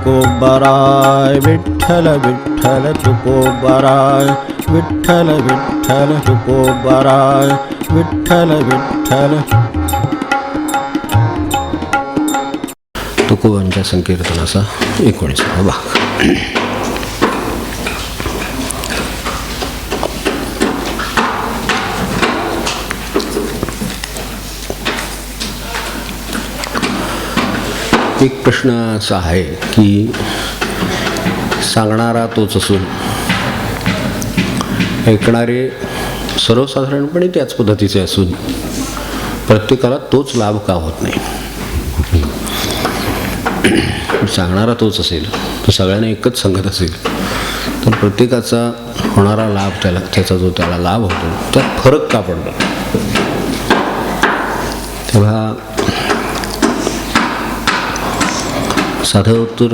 तुकोबाराय विठ्ठल विठ्ठल तुकोबाराय विठ्ठल विठ्ठल तुकोबाराय विठ्ठल विठ्ठल. तुकोबांच्या संकीर्तनाचा 19वा भाग. एक प्रश्न असा आहे की सांगणारा तोच असून ऐकणारे सर्वसाधारणपणे त्याच पद्धतीचे असून प्रत्येकाला तोच लाभ का होत नाही. सांगणारा तोच असेल तो सगळ्यांना एकच सांगत असेल तर प्रत्येकाचा होणारा लाभ त्याचा जो त्याला लाभ होतो त्यात फरक का पडतो. तेव्हा साधं उत्तर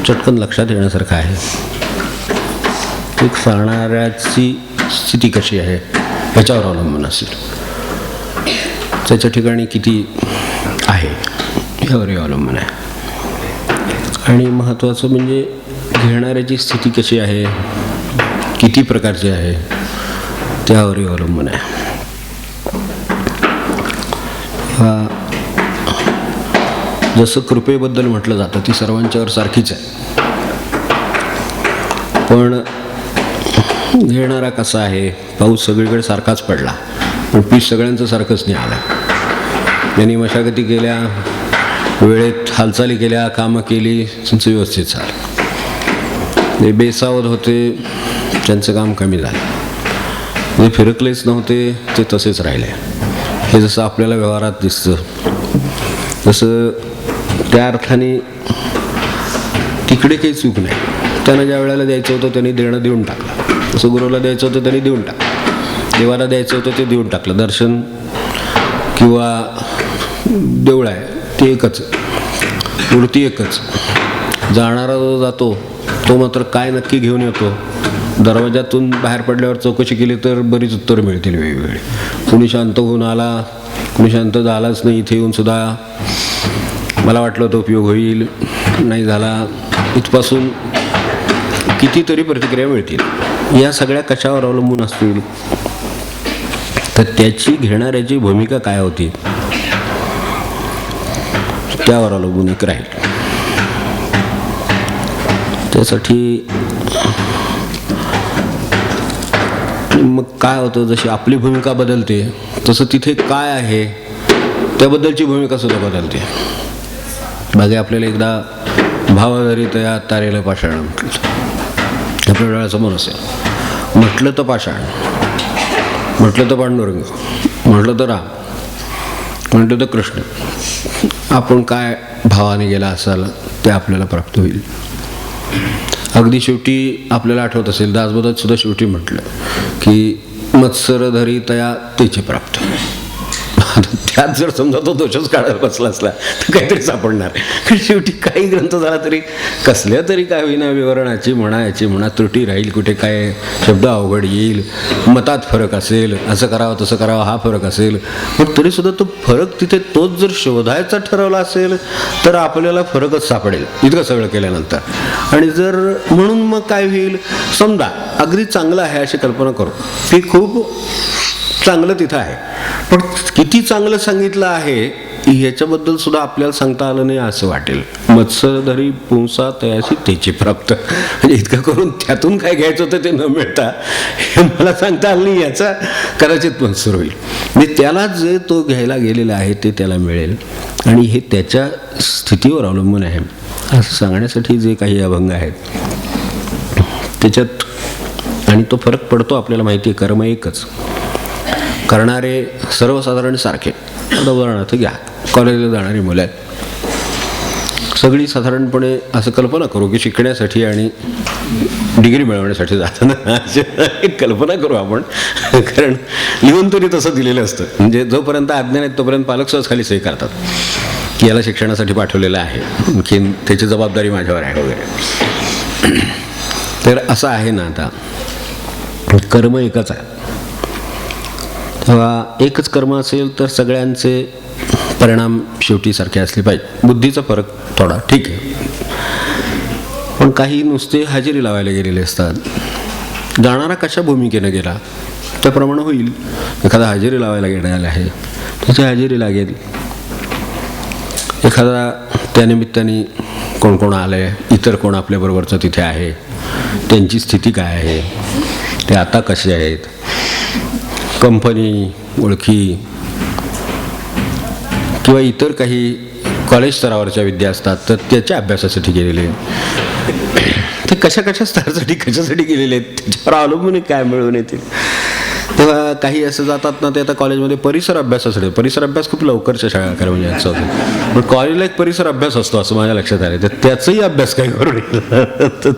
चटकन लक्षात येण्यासारखं आहे. एक सांगणाऱ्याची स्थिती कशी आहे याच्यावर अवलंबून असेल, त्याच्या ठिकाणी किती आहे यावरही अवलंबून आहे. आणि महत्त्वाचं म्हणजे घेणाऱ्याची स्थिती कशी आहे, किती प्रकारची आहे त्यावरही अवलंबून आहे. जसं कृपेबद्दल म्हटलं जातं ती सर्वांच्यावर सारखीच आहे, पण घेणारा कसा आहे. पाऊस सगळीकडे सारखाच पडला पण पीक सगळ्यांचं सारखंच नाही आलं. त्यांनी मशागती केल्या, वेळेत हालचाली केल्या, कामं केली, त्यांचं व्यवस्थित झालं. ते बेसावध होते, त्यांचं काम कमी झालं. जे फिरकलेच नव्हते ते तसेच राहिले. हे जसं आपल्याला व्यवहारात दिसतं तसं त्या अर्थाने तिकडे काही चूक नाही. त्यांना ज्या वेळेला द्यायचं होतं त्यांनी देणं देऊन टाकलं. जसं गुरुला द्यायचं होतं त्यांनी देऊन टाकलं, देवाला द्यायचं होतं ते देऊन टाकलं. दर्शन किंवा देऊळ आहे ते एकच, मूर्ती एकच. जाणारा जो जातो तो मात्र काय नक्की घेऊन येतो. दरवाजातून बाहेर पडल्यावर चौकशी केली तर बरीच उत्तरं मिळतील वेगवेगळी. कुणी शांत होऊन आला, कुणी शांत झालाच नाही. इथे येऊन सुद्धा मला वाटलं तो उपयोग होईल, नाही झाला. इथपासून कितीतरी प्रतिक्रिया मिळतील. या सगळ्या कशावर अवलंबून असतील तर त्याची घेणाऱ्याची भूमिका काय होती त्यावर अवलंबून एक राहील. त्यासाठी मग काय होतं, जशी आपली भूमिका बदलते तसं तिथे काय आहे त्याबद्दलची भूमिका सुद्धा बदलते. मागे आपल्याला एकदा भावधरितया तारेला पाषाण म्हटलं. आपल्या डोळ्यासमोर असेल, म्हटलं तर पाषाण, म्हटलं तर पांडुरंग, म्हटलं तर राम, म्हटलं तर कृष्ण. आपण काय भावाने गेला असाल ते आपल्याला प्राप्त होईल. अगदी शेवटी आपल्याला आठवत असेल दासबोधात सुद्धा शेवटी म्हटलं की मत्सरधरी तया तेचे प्राप्त. त्यात जर समजा तो दोषच काढायला बसला असला तर काहीतरी सापडणार. कारण शेवटी काही ग्रंथ झाला तरी कसल्या तरी काय होईना विवरणाची म्हणा याची म्हणा त्रुटी राहील, कुठे काय शब्द अवघड येईल, मतात फरक असेल, असं करावं तसं करावं हा फरक असेल. पण तरीसुद्धा तो फरक तिथे तोच जर शोधायचा ठरवला असेल तर आपल्याला फरकच सापडेल इतकं सगळं केल्यानंतर. आणि जर म्हणून मग काय होईल, समजा अगदी चांगलं आहे अशी कल्पना करू, ती खूप चांगलं तिथं आहे, पण किती चांगलं सांगितलं आहे ह्याच्याबद्दल सुद्धा आपल्याला सांगता आलं नाही असं वाटेल. मत्सरधरी पुंसा तयाशी त्याची प्राप्त. म्हणजे इतकं करून त्यातून काय घ्यायचं होतं ते न मिळता हे मला सांगता आलं नाही याचा कदाचित मत्सर होईल. म्हणजे त्याला जे तो घ्यायला गेलेला आहे ते त्याला मिळेल आणि हे त्याच्या स्थितीवर अवलंबून आहे असं सांगण्यासाठी जे काही अभंग आहेत त्याच्यात. आणि तो फरक पडतो आपल्याला माहिती आहे. कर्म एकच, करणारे सर्वसाधारण सारखे. आता उदाहरणार्थ घ्या, कॉलेजला जाणारी मुलं आहेत सगळी साधारणपणे असं कल्पना करू की शिकण्यासाठी आणि डिग्री मिळवण्यासाठी जाताना एक कल्पना करू आपण. कारण लिहून तरी तसं दिलेलं असतं. म्हणजे जोपर्यंत अज्ञान आहेत तोपर्यंत पालक सहज खाली सही करतात की याला शिक्षणासाठी पाठवलेलं आहे, आणखीन त्याची जबाबदारी माझ्यावर आहे वगैरे. तर असं आहे ना, आता कर्म एकच आहे. तेव्हा एकच कर्म असेल तर सगळ्यांचे परिणाम शेवटी सारखे असले पाहिजे. बुद्धीचा फरक थोडा ठीक आहे. पण काही नुसते हजेरी लावायला गेलेले असतात. जाणारा कशा भूमिकेनं गेला त्याप्रमाणे होईल. एखादा हजेरी लावायला गेलेला आहे, त्याची हजेरी लागेल. एखादा त्यानिमित्ताने कोण कोण आलं आहे, इतर कोण आपल्याबरोबरचं तिथे आहे, त्यांची स्थिती काय आहे, ते आता कसे आहेत, कंपनी, ओळखी किंवा इतर काही कॉलेज स्तरावरच्या विद्या असतात तर त्याच्या अभ्यासासाठी गेलेले, ते कशा स्तरासाठी कशासाठी गेलेले आहेत त्याच्यावर अवलंबून काय मिळवून येतील. तेव्हा काही असं जातात ना, ते आता कॉलेजमध्ये परिसर अभ्यासासाठी. परिसर अभ्यास खूप लवकरच्या शाळा करा म्हणजे याचा होतं, पण कॉलेजला एक परिसर अभ्यास असतो असं माझ्या लक्षात आलं. तर त्याचाही अभ्यास काही करून तर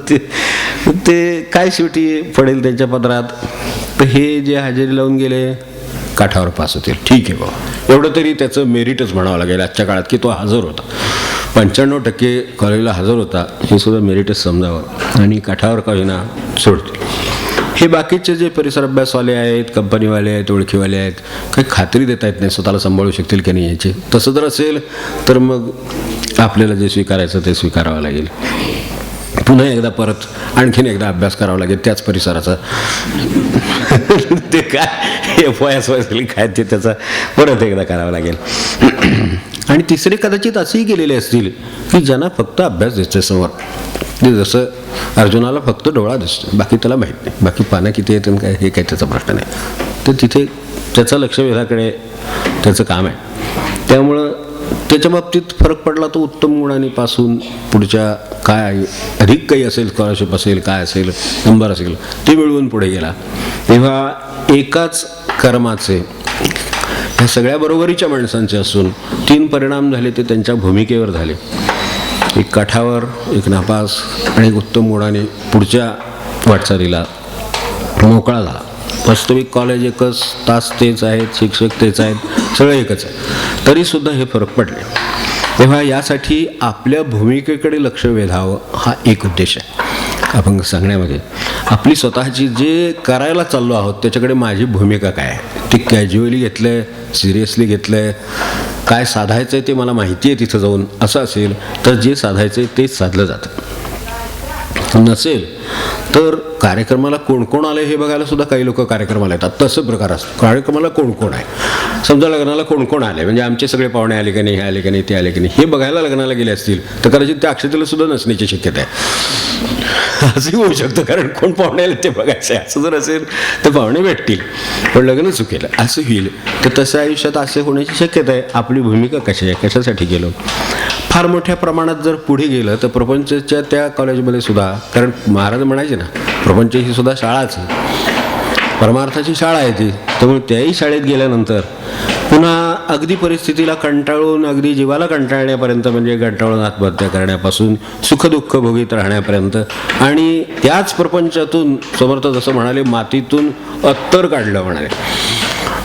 ते काय शेवटी पडेल त्यांच्या पदरात. तर हे जे हजेरी लावून गेले काठावर पास होतील, ठीक आहे बाबा, एवढं तरी त्याचं मेरिटच म्हणावं लागेल आजच्या काळात की तो हजर होता. 95% कॉलेजला हजर होता हे सुद्धा मेरिटच समजावं आणि काठावर का होईना सोडतील. हे बाकीचे जे परिसर अभ्यासवाले आहेत, कंपनीवाले आहेत, ओळखीवाले आहेत, काही खात्री देता येत नाही स्वतःला सांभाळू शकतील की नाही याची. तसं जर असेल तर मग आपल्याला जे स्वीकारायचं ते स्वीकारावं लागेल. पुन्हा एकदा परत आणखीन एकदा अभ्यास करावा लागेल त्याच परिसराचा. ते काय FYS काय ते त्याचा परत एकदा करावं लागेल. आणि तिसरे कदाचित असेही गेलेले असतील की ज्यांना फक्त अभ्यास दिसते समोर. ते जसं अर्जुनाला फक्त डोळा दिसतो, बाकी त्याला माहीत नाही, बाकी पानं किती येतं काय हे काही त्याचा प्रश्न नाही. तर तिथे त्याचं लक्ष वेधाकडे त्याचं काम आहे. त्यामुळं त्याच्या बाबतीत फरक पडला तो उत्तम गुणांनी पासून पुढच्या काय अधिक काही असेल, स्कॉलरशिप असेल, काय असेल, नंबर असेल, ते मिळवून पुढे गेला. तेव्हा एकाच कर्माचे ह्या सगळ्या बरोबरीच्या माणसांचे असून 3 परिणाम झाले ते त्यांच्या भूमिकेवर झाले. एक काठावर, एक नापास आणि एक उत्तम गुणाने पुढच्या वाटचालीला मोकळा झाला. वास्तविक कॉलेज एकच, तास तेच आहेत, शिक्षक तेच आहेत, सगळं एकच आहे, तरीसुद्धा हे फरक पडले. तेव्हा यासाठी आपल्या भूमिकेकडे लक्ष वेधावं हा एक उद्देश आहे अभंग सांगण्यामध्ये. आपली स्वतःची जे करायला चाललो आहोत त्याच्याकडे माझी भूमिका काय आहे, ती कॅज्युअली घेतलं आहे, सिरियसली घेतलं आहे, काय साधायचं आहे ते मला माहिती आहे तिथं जाऊन, असं असेल तर जे साधायचं आहे तेच साधलं जातं. नसेल तर कार्यक्रमाला कोण कोण आले हे बघायला सुद्धा काही लोक कार्यक्रमाला येतात. तसं प्रकार असतो. कार्यक्रमाला कोण कोण आहे, समजा लग्नाला कोण कोण आले म्हणजे आमचे सगळे पाहुणे आले का नाही, हे आले का नाही, ते आले का नाही, हे बघायला लग्नाला गेले असतील तर कदाचित त्या अक्षतेला सुद्धा नसण्याची शक्यता आहे. असंही होऊ शकतं, कारण कोण पाहुणे आले ते बघायचं आहे. असं जर असेल तर पाहुणे भेटतील पण लग्न चुकेल असं होईल. तर तसं आयुष्यात असे होण्याची शक्यता आहे. आपली भूमिका कशी आहे, कशासाठी गेलो. फार मोठ्या प्रमाणात जर पुढे गेलं तर प्रपंचच्या त्या कॉलेजमध्ये सुद्धा, कारण महाराज म्हणायचे ना प्रपंच ही सुद्धा शाळाच आहे, परमार्थाची शाळा आहे ती. त्यामुळे त्याही शाळेत गेल्यानंतर पुन्हा अगदी परिस्थितीला कंटाळून, अगदी जीवाला कंटाळण्यापर्यंत, म्हणजे कंटाळून आत्महत्या करण्यापासून सुखदुःख भोगीत राहण्यापर्यंत, आणि त्याच प्रपंचातून समर्थ जसं म्हणाले मातीतून अत्तर काढलं म्हणाले.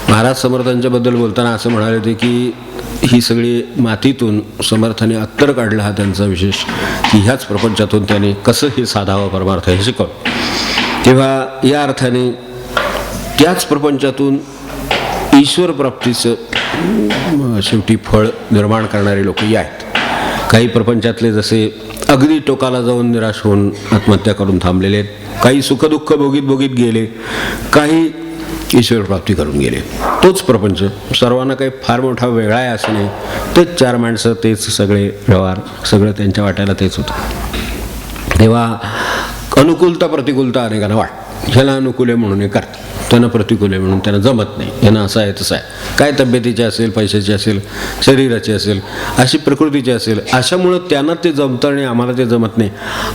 महाराज समर्थांच्याबद्दल बोलताना असं म्हणाले होते की ही सगळी मातीतून समर्थाने अत्तर काढला हा त्यांचा विशेष, की ह्याच प्रपंचातून त्याने कसं हे साधावं परमार्थ हे शिकवलं. तेव्हा या अर्थाने त्याच प्रपंचातून ईश्वर प्राप्तीचं शेवटी फळ निर्माण करणारे लोकही आहेत. काही प्रपंचातले जसे अगदी टोकाला जाऊन निराश होऊन आत्महत्या करून थांबलेले आहेत, काही सुखदुःख भोगीत भोगीत गेले, काही ईश्वर प्राप्ती करून गेले. तोच प्रपंच सर्वांना काही फार मोठा वेगळा आहे असं नाही. तेच 4 माणसं, तेच सगळे व्यवहार, सगळं त्यांच्या वाट्याला तेच होतं. तेव्हा अनुकूलता प्रतिकूलता अनेकांना वाट, ह्याला अनुकूल आहे म्हणून हे करतात, त्यांना प्रतिकूल आहे म्हणून त्यांना जमत नाही, यांना असं आहे तसं आहे, काय तब्येतीचे असेल, पैशाची असेल, शरीराची असेल, अशी प्रकृतीची असेल, अशामुळं त्यांना ते जमतं आणि आम्हाला ते जमत नाही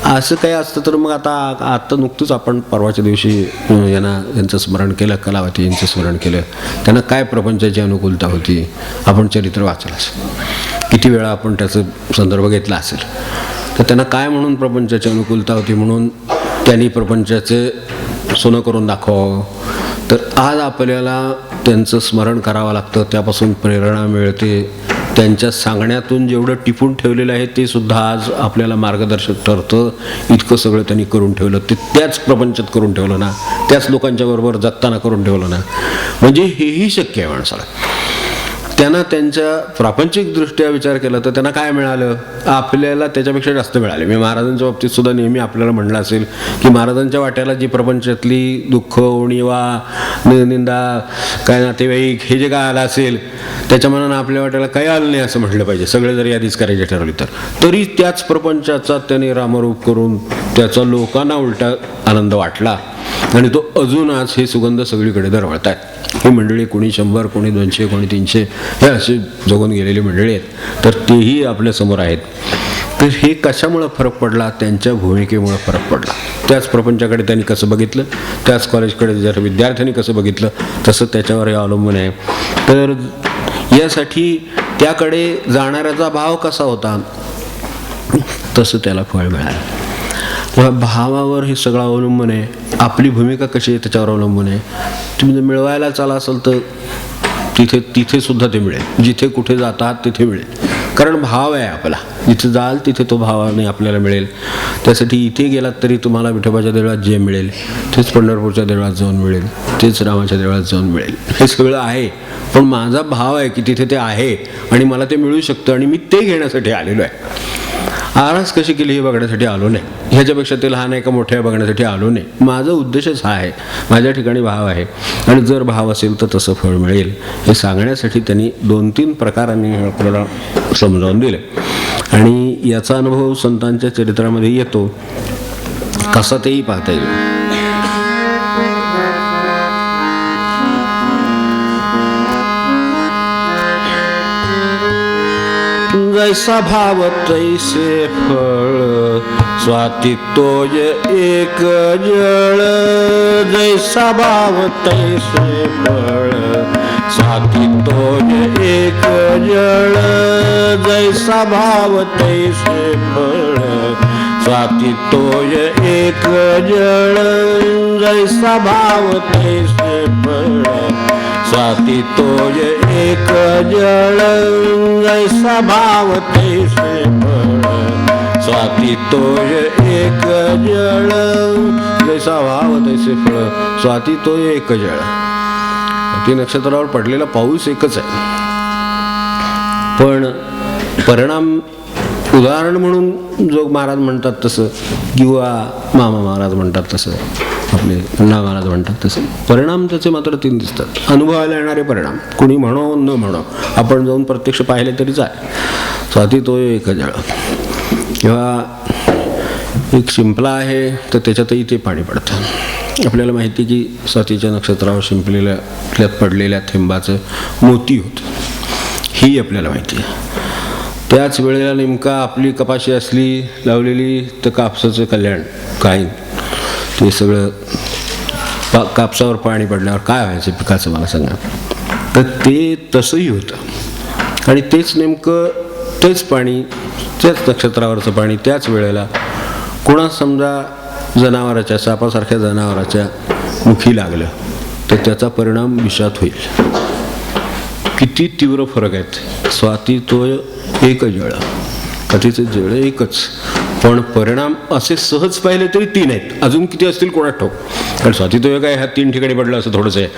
असं काही असतं. तर मग आता नुकतंच आपण परवाच्या दिवशी यांचं स्मरण केलं, कलावती यांचं स्मरण केलं. त्यांना काय प्रपंचाची अनुकूलता होती आपण चरित्र वाचलं असेल, किती वेळा आपण त्याचा संदर्भ घेतला असेल. तर त्यांना काय म्हणून प्रपंचाची अनुकूलता होती म्हणून त्यांनी प्रपंचाचे सोनं करून दाखवावं. तर आज आपल्याला त्यांचं स्मरण करावं लागतं, त्यापासून प्रेरणा मिळते. त्यांच्या सांगण्यातून जेवढं टिपून ठेवलेलं आहे ते सुद्धा आज आपल्याला मार्गदर्शक ठरतं. इतकं सगळं त्यांनी करून ठेवलं, ते त्याच प्रपंचात करून ठेवलं ना, त्याच लोकांच्या बरोबर जगताना करून ठेवलं ना, म्हणजे हेही शक्य आहे माणसाला. त्यांना त्यांच्या प्रापंचिकदृष्ट्या विचार केला तर त्यांना काय मिळालं, आपल्याला त्याच्यापेक्षा जास्त मिळाले. मी महाराजांच्या बाबतीत सुद्धा नेहमी आपल्याला म्हणलं असेल की महाराजांच्या वाट्याला जी प्रपंचातली दुःख, उणीवा, निंदा, काय नातेवाईक हे जे काय आलं असेल त्याच्या मनानं आपल्या वाट्याला काही आलं नाही असं म्हटलं पाहिजे. सगळे जरी यादीच करायची ठरवली तरी त्याच प्रपंचाचा त्याने रामरूप करून त्याचा लोकांना उलटा आनंद वाटला आणि तो अजून आज हे सुगंध सगळीकडे दरवळत आहेत. ही मंडळी कोणी 100, कोणी 200, कोणी 300 हे असे जगून गेलेली मंडळी आहेत, तर तेही आपल्यासमोर आहेत. तर हे कशामुळं फरक पडला, त्यांच्या भूमिकेमुळं फरक पडला. त्याच प्रपंचाकडे त्यांनी कसं बघितलं, त्याच कॉलेजकडे जर विद्यार्थ्यांनी कसं बघितलं तसं त्याच्यावर हे अवलंबून आहे. तर यासाठी त्याकडे जाणाऱ्याचा भाव कसा होता तसं त्याला फळ मिळालं. तेव्हा भावावर हे सगळं अवलंबून आहे. आपली भूमिका कशी आहे त्याच्यावर अवलंबून आहे. तुम्ही जर मिळवायला चाला असेल तर तिथे सुद्धा ते मिळेल, जिथे कुठे जातात तिथे मिळेल, कारण भाव आहे आपला. जिथे जाल तिथे तो भावाने आपल्याला मिळेल. त्यासाठी इथे गेलात तरी तुम्हाला विठोबाच्या देवळात जे मिळेल तेच पंढरपूरच्या देवळात जाऊन मिळेल, तेच रामाच्या देवळात जाऊन मिळेल. हे सगळं आहे, पण माझा भाव आहे की तिथे ते आहे आणि मला ते मिळू शकतं आणि मी ते घेण्यासाठी आलेलो आहे. आरास कशी केली हे बघण्यासाठी आलो नाही, ह्याच्यापेक्षा ते लहान आहे का मोठे आहे बघण्यासाठी आलो नाही. माझा उद्देशच हा आहे, माझ्या ठिकाणी भाव आहे आणि जर भाव असेल तर तसं फळ मिळेल हे सांगण्यासाठी त्यांनी 2-3 प्रकारांनी आपल्याला समजावून दिले. आणि याचा अनुभव संतांच्या चरित्रामध्ये येतो, कसा तेही पाहता येईल. जैसा भाव तैसे फळ, स्वाती तोय एक जळ. जैसा भाव तैसे फळ, स्वाती तोय एक जळ. जैसा भाव तैसे फळ, स्वाती तोय एक जळ. जैसा भाव तैसे फळ, स्वाती तोय एक जळ. जैसा भाव तैसे फळ, स्वाती तोय एक जळ. जैसा भाव तैसे फळ, स्वाती तोय एक जळ. स्वाती नक्षत्रावर पडलेला पाऊस एकच आहे, पण परिणाम उदाहरण म्हणून जोग महाराज म्हणतात तसं किंवा मामा महाराज म्हणतात तसं, आपले अण्णा महाराज म्हणतात तसे परिणाम त्याचे मात्र 3 दिसतात. अनुभवायला येणारे परिणाम, कुणी म्हणो न म्हणो, आपण जाऊन प्रत्यक्ष पाहिले तरीच आहे. स्वाती तो एक जळ. किंवा एक शिंपला आहे तर त्याच्यातही ते पाणी पडतं. आपल्याला माहिती की स्वातीच्या नक्षत्रावर शिंपलेल्या पडलेल्या थेंबाचं मोती होतं, ही आपल्याला माहिती आहे. त्याच वेळेला नेमका आपली कपाशी असली लावलेली तर कापसाचं कल्याण काय, ते सगळं कापसावर पाणी पडल्यावर काय व्हायचं पिकाचं मला सांगा. तर ते तसंही होतं आणि तेच नेमकं तेच पाणी, त्याच नक्षत्रावरचं पाणी त्याच वेळेला कोणा समजा जनावराच्या, सापासारख्या जनावराच्या मुखी लागलं तर त्याचा परिणाम विषात होईल. किती तीव्र फरक आहेत. स्वाती तोय एक जळ, कथेचं जळ एकच, पण परिणाम असे सहज पाहिले तरी 3 आहेत. अजून किती असतील कोणात ठाऊक, कारण स्वाती तो काय ह्या 3 ठिकाणी पडलं असं थोडंसं आहे.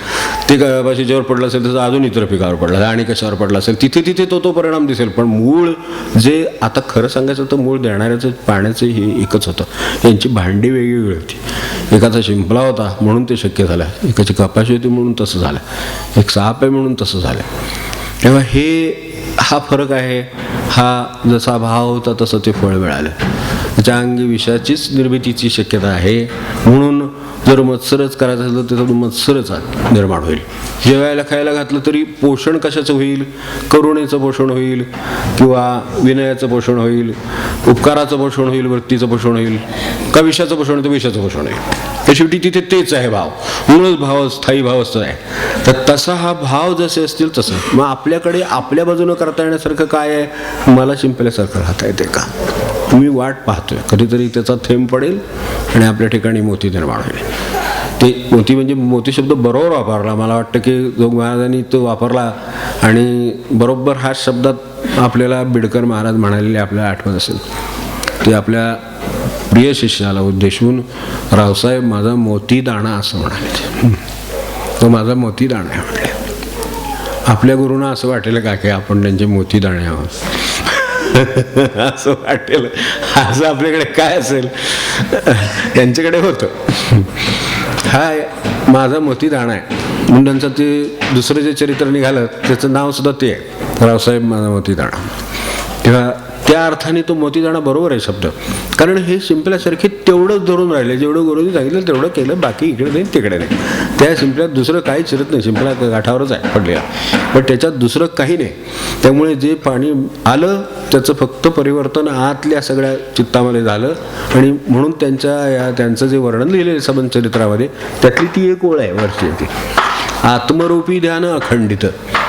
ते कपाशीच्यावर पडलं असेल तसं अजून इतर पिकावर पडलं आणि कशावर पडलं असेल तिथे तो परिणाम दिसेल. पण मूळ जे आता खरं सांगायचं तर मूळ देणाऱ्याचं पाण्याचं हे एकच होतं. यांची भांडी वेगवेगळी होती. एकाचा शिंपला होता म्हणून ते शक्य झालं, एकाची कपाशी होती म्हणून तसं झालं, एक साप आहे म्हणून तसं झालं. तेव्हा हा फरक आहे. हा जसा भाव होता तसं ते फळ मिळालं. त्याच्या अंगी विषाचीच निर्मितीची शक्यता आहे, म्हणून जर मत्सरच करायचं असेल तर त्याच्यातून मत्सरच निर्माण होईल. जेवायला खायला घातलं तरी पोषण कशाचं होईल, करुणेचं पोषण होईल किंवा विनयाचं पोषण होईल, उपकाराचं पोषण होईल, वृत्तीचं पोषण होईल, का विषाचं पोषण तर विषाचं पोषण होईल. तर शेवटी तिथे तेच आहे भाव, म्हणूनच भाव स्थायी भाव असतो आहे. तर तसा हा भाव जसे असतील तसं मग आपल्याकडे आपल्या बाजूनं करता येण्यासारखं काय आहे. मला शिंपल्यासारखं राहता येते का, मी वाट पाहतोय कधीतरी त्याचा थेंब पडेल आणि आपल्या ठिकाणी मोती निर्माण होईल. ते मोती म्हणजे मोती शब्द बरोबर वापरला, मला वाटतं की जोग महाराजांनी तो वापरला आणि बरोबर हा शब्दात आपल्याला बिडकर महाराज म्हणालेले आपल्याला आठवत असेल. ते आपल्या प्रिय शिष्याला उद्देशून रावसाहेब माझा मोती दाणा असं म्हणाले. तो माझा मोती दाणा आहे म्हटले. आपल्या गुरुंना असं वाटेल का की आपण त्यांचे मोती दाणे आहोत असं वाटेल. असं आपल्याकडे काय असेल त्यांच्याकडे होतं. हा माझा मोती दाणा आहे म्हणून त्यांचं ते दुसरं जे चरित्र निघालं त्याचं नाव सुद्धा ते आहे, रावसाहेब माझा मोती दाणा. तेव्हा त्या अर्थाने तो मोतीदाणा बरोबर आहे शब्द. कारण हे शिंपल्यासारखे तेवढंच धरून राहिले, जेवढं गुरुजी सांगितलं तेवढं केलं, बाकी इकडे नाही तिकडे नाही. त्या शिंपल्यात दुसरं काहीच शिरत नाही, शिंपल्या गाठावरच आहे पडलेला, पण त्याच्यात दुसरं काही नाही. त्यामुळे जे पाणी आलं त्याचं फक्त परिवर्तन आतल्या सगळ्या चित्तामध्ये झालं. आणि म्हणून त्यांचं जे वर्णन लिहिलेलं सबंध चरित्रामध्ये त्यातली ती एक ओळ आहे वरची, ती आत्मरूपी ध्यान अखंडित.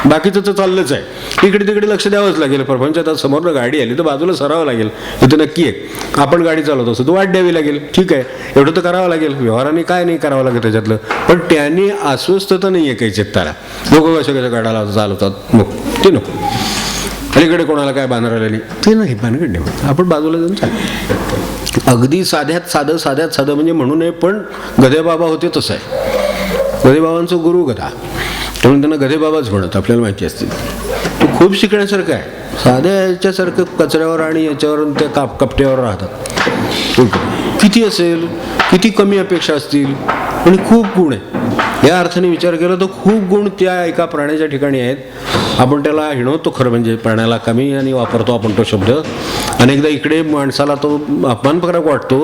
बाकीचं तर चाललंच आहे, इकडे तिकडे लक्ष द्यावंच लागेल. प्रपंचात समोरनं गाडी आली तर बाजूला सरावं लागेल, इथं नक्की आहे. आपण गाडी चालवतो असं तर वाट द्यावी लागेल, ठीक आहे, एवढं तर करावं लागेल. व्यवहाराने काय नाही करावं लागेल त्याच्यातलं, पण त्यांनी अस्वस्थता नाही आहे काही चित्ताला. लोक कशा कशा गाड्याला चालवतात, मग ते नको. अलीकडे कोणाला काय बांधर आलेली ते नाही, भानगड नाही, आपण बाजूला जाऊन चाल. अगदी साध्यात साधं म्हणजे म्हणू नये, पण गधेबाबा होते तसं आहे. गधेबाबांचं गुरु गधा, म्हणून त्यांना गधेबाबाच म्हणत, आपल्याला माहिती असते. तो खूप शिकण्यासारखं आहे. साध्या याच्यासारखं कचऱ्यावर आणि याच्यावर त्या कपट्यावर राहतात. किती असेल, किती कमी अपेक्षा असतील, आणि खूप गुण आहे. या अर्थाने विचार केला तर खूप गुण त्या एका प्राण्याच्या ठिकाणी आहेत. आपण त्याला हिणवतो खरं म्हणजे, प्राण्याला कमी आणि वापरतो आपण तो शब्द. अनेकदा इकडे माणसाला तो अपमानकारक वाटतो,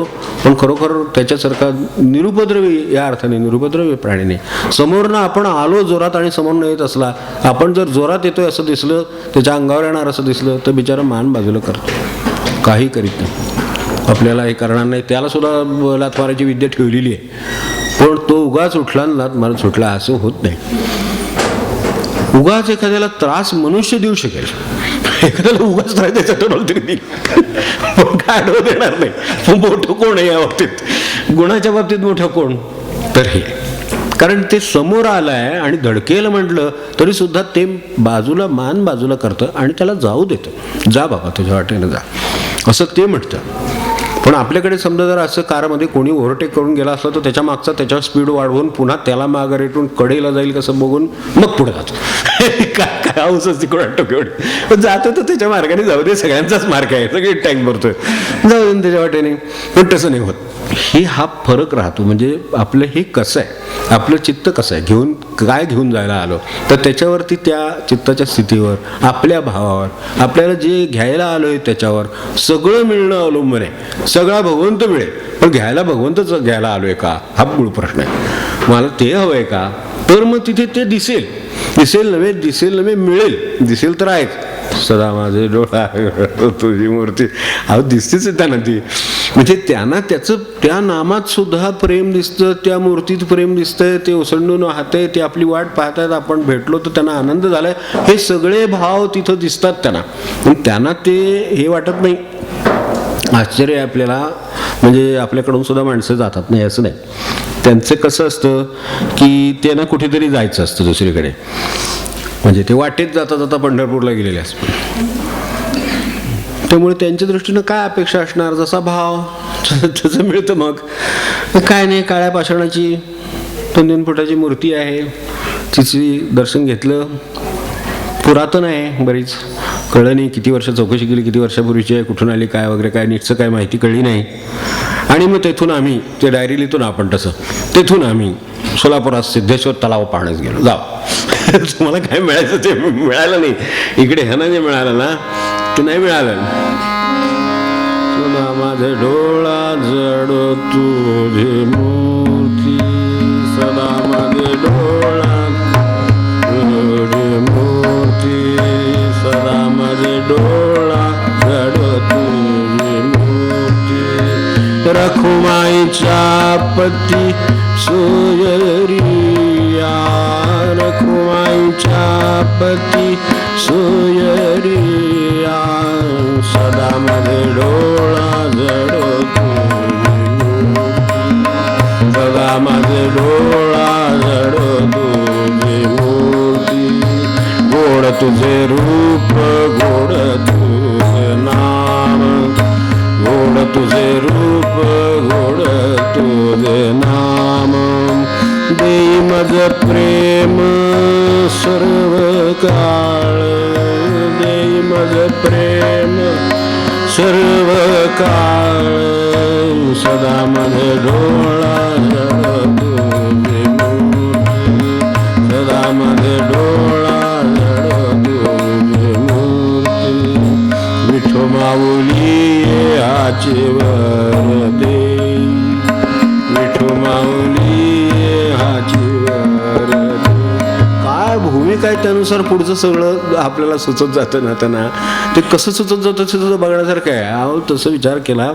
पण खरोखर त्याच्यासारखा निरुपद्रवी, या अर्थाने निरुपद्रवी प्राणी नाही. समोरनं आपण आलो जोरात आणि समोरनं येत असला, आपण जर जोरात येतोय असं दिसलं, त्याच्या अंगावर येणार असं दिसलं, तर बिचारा मान बाजूला करतो, काही करीत नाही. आपल्याला हे करणार नाही. त्याला सुद्धा लाथ मारायची विद्या ठेवलेली आहे, पण तो उगाच उठला आणि लाथ मारत सुटला असं होत नाही. उगाच एखाद्याला त्रास मनुष्य देऊ शकेल, एखाद्याला उगाच त्रास द्यायचा ठरवलं तरी देईल, पण काय आढळ देणार नाही. मोठं कोण आहे या बाबतीत, गुणाच्या बाबतीत मोठं कोण तर हे. कारण ते समोर आलं आहे आणि धडकेल म्हटलं तरी सुद्धा ते बाजूला मान बाजूला करतं आणि त्याला जाऊ देतं. जा बाबा तुझ्या वाटेनं जा असं ते म्हणतं. पण आपल्याकडे समजा जर असं कारमध्ये कोणी ओव्हरटेक करून गेला असला तर त्याच्या मागचा त्याच्यावर स्पीड वाढवून पुन्हा त्याला मागे रेटून कडेला जाईल कसं बघून मग पुढे जातो. काय हाऊस असते कोणा टोकेवढे जातो तर त्याच्या मार्गाने जाऊ दे, सगळ्यांचाच मार्ग आहे, सगळे टँक भरतोय, जाऊ दे त्याच्या वाटेने. पण तसं नाही होत. हा फरक राहतो. म्हणजे आपलं हे कसं आहे, आपलं चित्त कसं आहे, काय घेऊन जायला आलो, तर त्याच्यावरती त्या चित्ताच्या स्थितीवर, आपल्या भावावर, आपल्याला जे घ्यायला आलो आहे त्याच्यावर सगळं मिळणं अवलंबून आहे. सगळा भगवंत मिळेल, पण घ्यायला भगवंतच घ्यायला आलोय का हा मूळ प्रश्न आहे. मला ते हवंय का, तर मग तिथे ते दिसेल नव्हे मिळेल. दिसेल तर आहेच, सदा माझे डोळा तुझी मूर्ती, अहो दिसतेच त्यांना ती. म्हणजे त्यांना त्याचं त्या नामात सुद्धा प्रेम दिसतं, त्या मूर्तीत प्रेम दिसतंय, ते ओसंडून वाहतंय, ते आपली वाट पाहतायत, आपण भेटलो तर त्यांना आनंद झालाय, हे सगळे भाव तिथं दिसतात त्यांना. पण त्यांना ते हे वाटत नाही. आश्चर्य आहे आपल्याला, म्हणजे आपल्याकडून सुद्धा माणसं जातात नाही असं नाही. त्यांचं कसं असतं की त्यांना कुठेतरी जायचं असतं दुसरीकडे, म्हणजे ते वाटेत जाता जाता पंढरपूरला गेलेले असतात. त्यामुळे त्यांच्या दृष्टीनं काय अपेक्षा असणार, जसा भाव तसं मिळतं. मग काय नाही, काळ्या पाषाणाची 2-3 फुटाची मूर्ती आहे, तिची दर्शन घेतलं, पुरातन आहे, बरीच कळलं नाही किती वर्ष चौकशी केली, किती वर्षापूर्वीची आहे, कुठून आली, काय वगैरे काय नीटचं काय माहिती कळली नाही. आणि मग तेथून आम्ही ते डायरी लिहितो ना आपण तसं, तेथून आम्ही सोलापुरात सिद्धेश्वर तलाव पाहण्यास गेलो. जाऊ तुम्हाला काय मिळायचं ते मिळालं नाही, इकडे ह्यानं जे मिळालं ना ते नाही मिळालं. सदा माझे डोळा जड तुझे मूर्ती, सदा माझे डोळा जड मूर्ती, सदा माझे डोळा जड तुझे मूर्ती. रखुमाईच्या पती सोयरिया, रखुमाईच्या पती सोयरिया, सदा माझे डोळा जड तुझे मूर्ती, सदा माझे डोळा जड तुझे मूर्ती. गोड तुझे रूप, गोड तुझे नाम, गोड तुझे रूप, गोड तुझे नाम. देई मज प्रेम सर्व काळ, देई मज प्रेम सर्व काळ, सदा मध्ये डोळा तुझे मूर्ती, सदा मध्ये डोळा तुझे मूर्ती, विठो माऊली हाची वर देई, विठो माऊली हाची वर देई. काय भूमिका आहे त्यानुसार पुढचं सगळं आपल्याला सुचत जातं ना. त्यांना ते कसं सुचत जातं ते सुद्धा बघण्यासारखं आहे. अहो तसं विचार केला,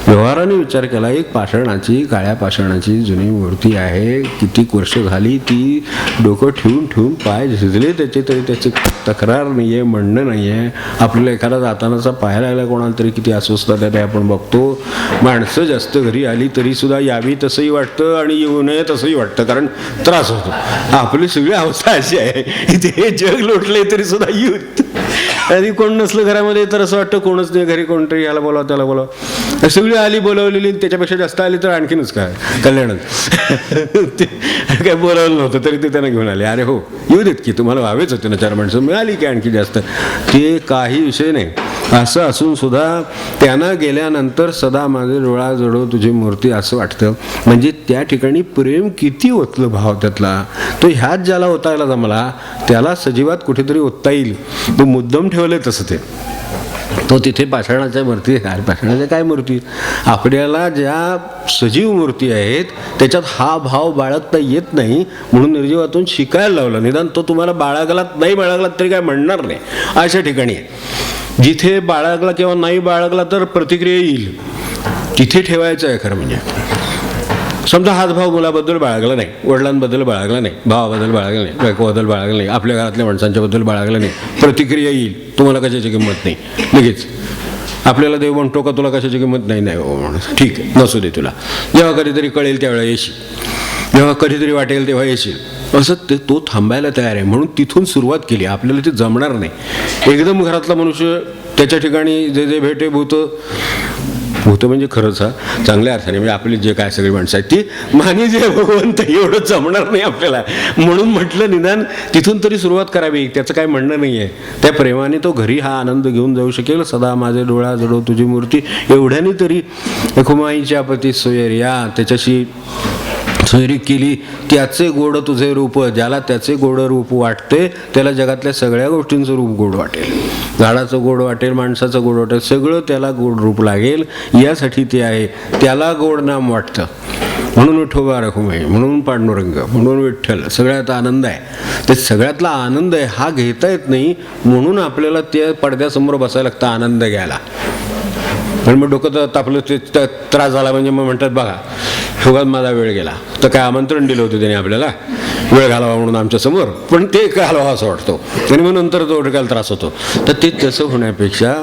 व्यवहाराने विचार केला, एक पाषाणाची, काळ्या पाषाणाची जुनी मूर्ती आहे, कितीक वर्ष झाली ती डोकं ठेवून ठेवून पाय झिजले त्याचे, तरी त्याची तक्रार नाही आहे, म्हणणं नाही आहे. आपल्याला एखादा जातानाचा पाहायला लागला कोणाला तरी किती अस्वस्थता आहे आपण बघतो. माणसं जास्त घरी आली तरी सुद्धा यावी तसंही वाटतं आणि येऊ नये तसंही वाटतं, कारण त्रास होतो. आपली सगळी अवस्था अशी आहे, इथे जग लोटले तरी सुद्धा येऊ. आणि कोण नसलं घरामध्ये तर असं वाटतं कोणच नाही घरी, कोणतरी याला बोलावं त्याला बोलावं. सगळी आली बोलावलेली, त्याच्यापेक्षा जास्त आली तर आणखीनच काय कल्याणात ते काय बोलावलं नव्हतं तरी ते त्यांना घेऊन आले. अरे हो येऊ देत की, तुम्हाला व्हावेच होते ना, 4 माणसं मिळाली की आणखी जास्त, ते काही विषय नाही. असं असून सुद्धा त्यांना गेल्यानंतर सदा माझे डोळा जडो तुझी मूर्ती असं वाटतं. म्हणजे त्या ठिकाणी प्रेम किती ओतलं भाव त्यातला, तो ह्यात ज्याला ओतायला जमला त्याला सजीवात कुठेतरी ओतता येईल. तो मुद्दम ठेवलं तसं ते, तो तिथे पाषाणाच्या मूर्ती, पाषाणाच्या काय मूर्ती, आपल्याला ज्या सजीव मूर्ती आहेत त्याच्यात हा भाव बाळगता येत नाही, म्हणून निर्जीवातून शिकायला लावलं. निदान तो तुम्हाला बाळगलात नाही बाळगलात तरी काय म्हणणार नाही. अशा ठिकाणी जिथे बाळगला किंवा नाही बाळगला तर प्रतिक्रिया येईल, तिथे ठेवायचं आहे खरं. म्हणजे समजा हातभाव मुलाबद्दल बाळगला नाही, वडिलांबद्दल बाळगला नाही, भावाबद्दल बाळगला नाही, बायकोबद्दल बाळगला नाही, आपल्या घरातल्या माणसांच्याबद्दल बाळगला नाही, प्रतिक्रिया येईल, तुम्हाला कशाची किंमत नाही. लगेच आपल्याला देव म्हणतो का तुला कशाची किंमत नाही, नाही हो म्हणून ठीक आहे नसू दे तुला, जेव्हा कधीतरी कळेल त्यावेळेला येशील, जेव्हा कधीतरी वाटेल तेव्हा येशील, असं ते तो थांबायला तयार आहे. म्हणून तिथून सुरुवात केली. आपल्याला ते जमणार नाही. एकदम घरातला मनुष्य त्याच्या ठिकाणी जे जे भेटे भूत म्हणजे खरंच हा चांगल्या अर्थाने, म्हणजे आपली जे काय सगळी माणसं आहेत ती मानी जे भगवंत, एवढं जमणार नाही आपल्याला. म्हणून म्हटलं निदान तिथून तरी सुरुवात करावी. त्याचं काय म्हणणं नाही आहे. त्या प्रेमाने तो घरी हा आनंद घेऊन जाऊ शकेल. सदा माझे डोळा जडो तुझी मूर्ती, एवढ्याने तरी खुमाईच्या पती सोयर या त्याच्याशी सोयरी केली. त्याचे गोड तुझे रूप, ज्याला त्याचे गोड रूप वाटते त्याला जगातल्या सगळ्या गोष्टींचं रूप गोड वाटेल. झाडाचं गोड वाटेल, माणसाचं गोड वाटेल, सगळं त्याला गोड रूप लागेल. यासाठी ते आहे, त्याला गोड नाम वाटतं. म्हणून विठोबा रखुमाई, म्हणून पांडुरंग, म्हणून विठ्ठल, सगळ्यात आनंद आहे. ते सगळ्यातला आनंद आहे हा घेता येत नाही, म्हणून आपल्याला त्या पडद्यासमोर बसायला लागतं आनंद घ्यायला. आणि मग डोकं तापलं, ते त्रास झाला म्हणजे मग म्हणतात बघा उगाच माझा वेळ गेला. तर काय आमंत्रण दिलं होतं त्याने आपल्याला वेळ घालावा म्हणून आमच्यासमोर, पण ते घालावा असं वाटतो आणि मग नंतर तो डोक्याला त्रास होतो. तर ते तसं होण्यापेक्षा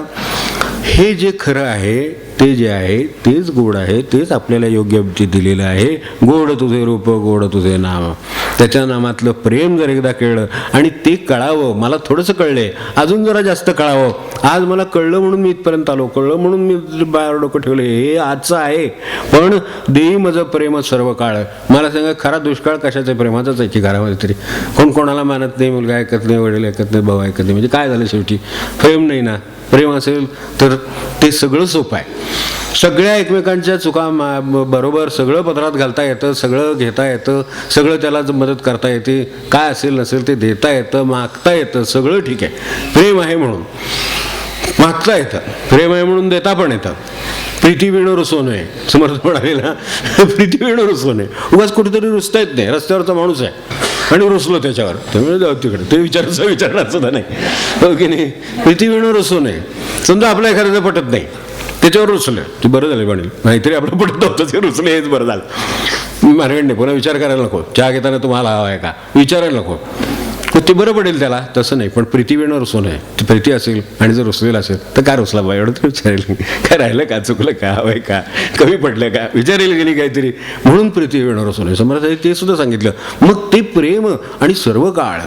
हे जे खरं आहे ते जे आहे तेच गोड आहे, तेच आपल्याला योग्य दिलेलं आहे. गोड तुझे रूप गोड तुझे नाम, त्याच्या नामातलं प्रेम जर एकदा कळलं आणि ते कळावं. मला थोडंसं कळलंय, अजून जरा जास्त कळावं. आज मला कळलं म्हणून मी इथपर्यंत आलो, कळलं म्हणून मी बाहेर डोकं ठेवलं, हे आजचं आहे. पण देई माझं प्रेम सर्व काळ. मला सांगा खरा दुष्काळ कशाचा? प्रेमाचाच आहे की घरामध्ये तरी कोण कोणाला मानत नाही, मुलगा ऐकत नाही, वडील ऐकत नाही, भाऊ ऐकत नाही, म्हणजे काय झालं शेवटी? प्रेम नाही ना. प्रेम असेल तर ते सगळं सोपं आहे. सगळ्या एकमेकांच्या चुका बरोबर सगळं पदरात घालता येतं, सगळं घेता येतं, सगळं त्याला मदत करता येते, काय असेल नसेल ते देता येतं, मागता येतं, सगळं ठीक आहे. प्रेम आहे म्हणून मागता येतं, प्रेम आहे म्हणून देता पण येतं. प्रीती विणं रुसू नये, समर्थ म्हणाले ना, प्रीती विणं रुसू नये. उगाच कुठेतरी रुसता येत नाही. रस्त्यावरचा माणूस आहे आणि रुसलो त्याच्यावर, त्यामुळे जाऊ तिकडे, ते विचारणार सुद्धा नाही, हो की नाही? प्रीती विणं रुसू नये. समजा आपल्या एखाद्याचं पटत नाही, त्याच्यावर रुसलं, ते बरं झालं म्हणेल, नाहीतरी आपलं पटत नव्हतं ते रुसलं, हेच बरं झालं. मार्गेट नाही, पुन्हा विचार करायला नको. चहा घेताना तुम्हाला हवा आहे का विचारायला नको, ते बरं पडेल त्याला. तसं नाही, पण प्रीती वेणं रुसू नये. ती प्रीती असेल आणि जर रुसलेला असेल तर काय रुसला बा एवढं तर विचारेल, काय राहिलं का, चुकलं का, हवंय का, कमी पडलं का, विचारेल गेली काहीतरी, म्हणून प्रीती वेणं रुसू नये. समजा ते सुद्धा सांगितलं. मग ते प्रेम आणि सर्व काळ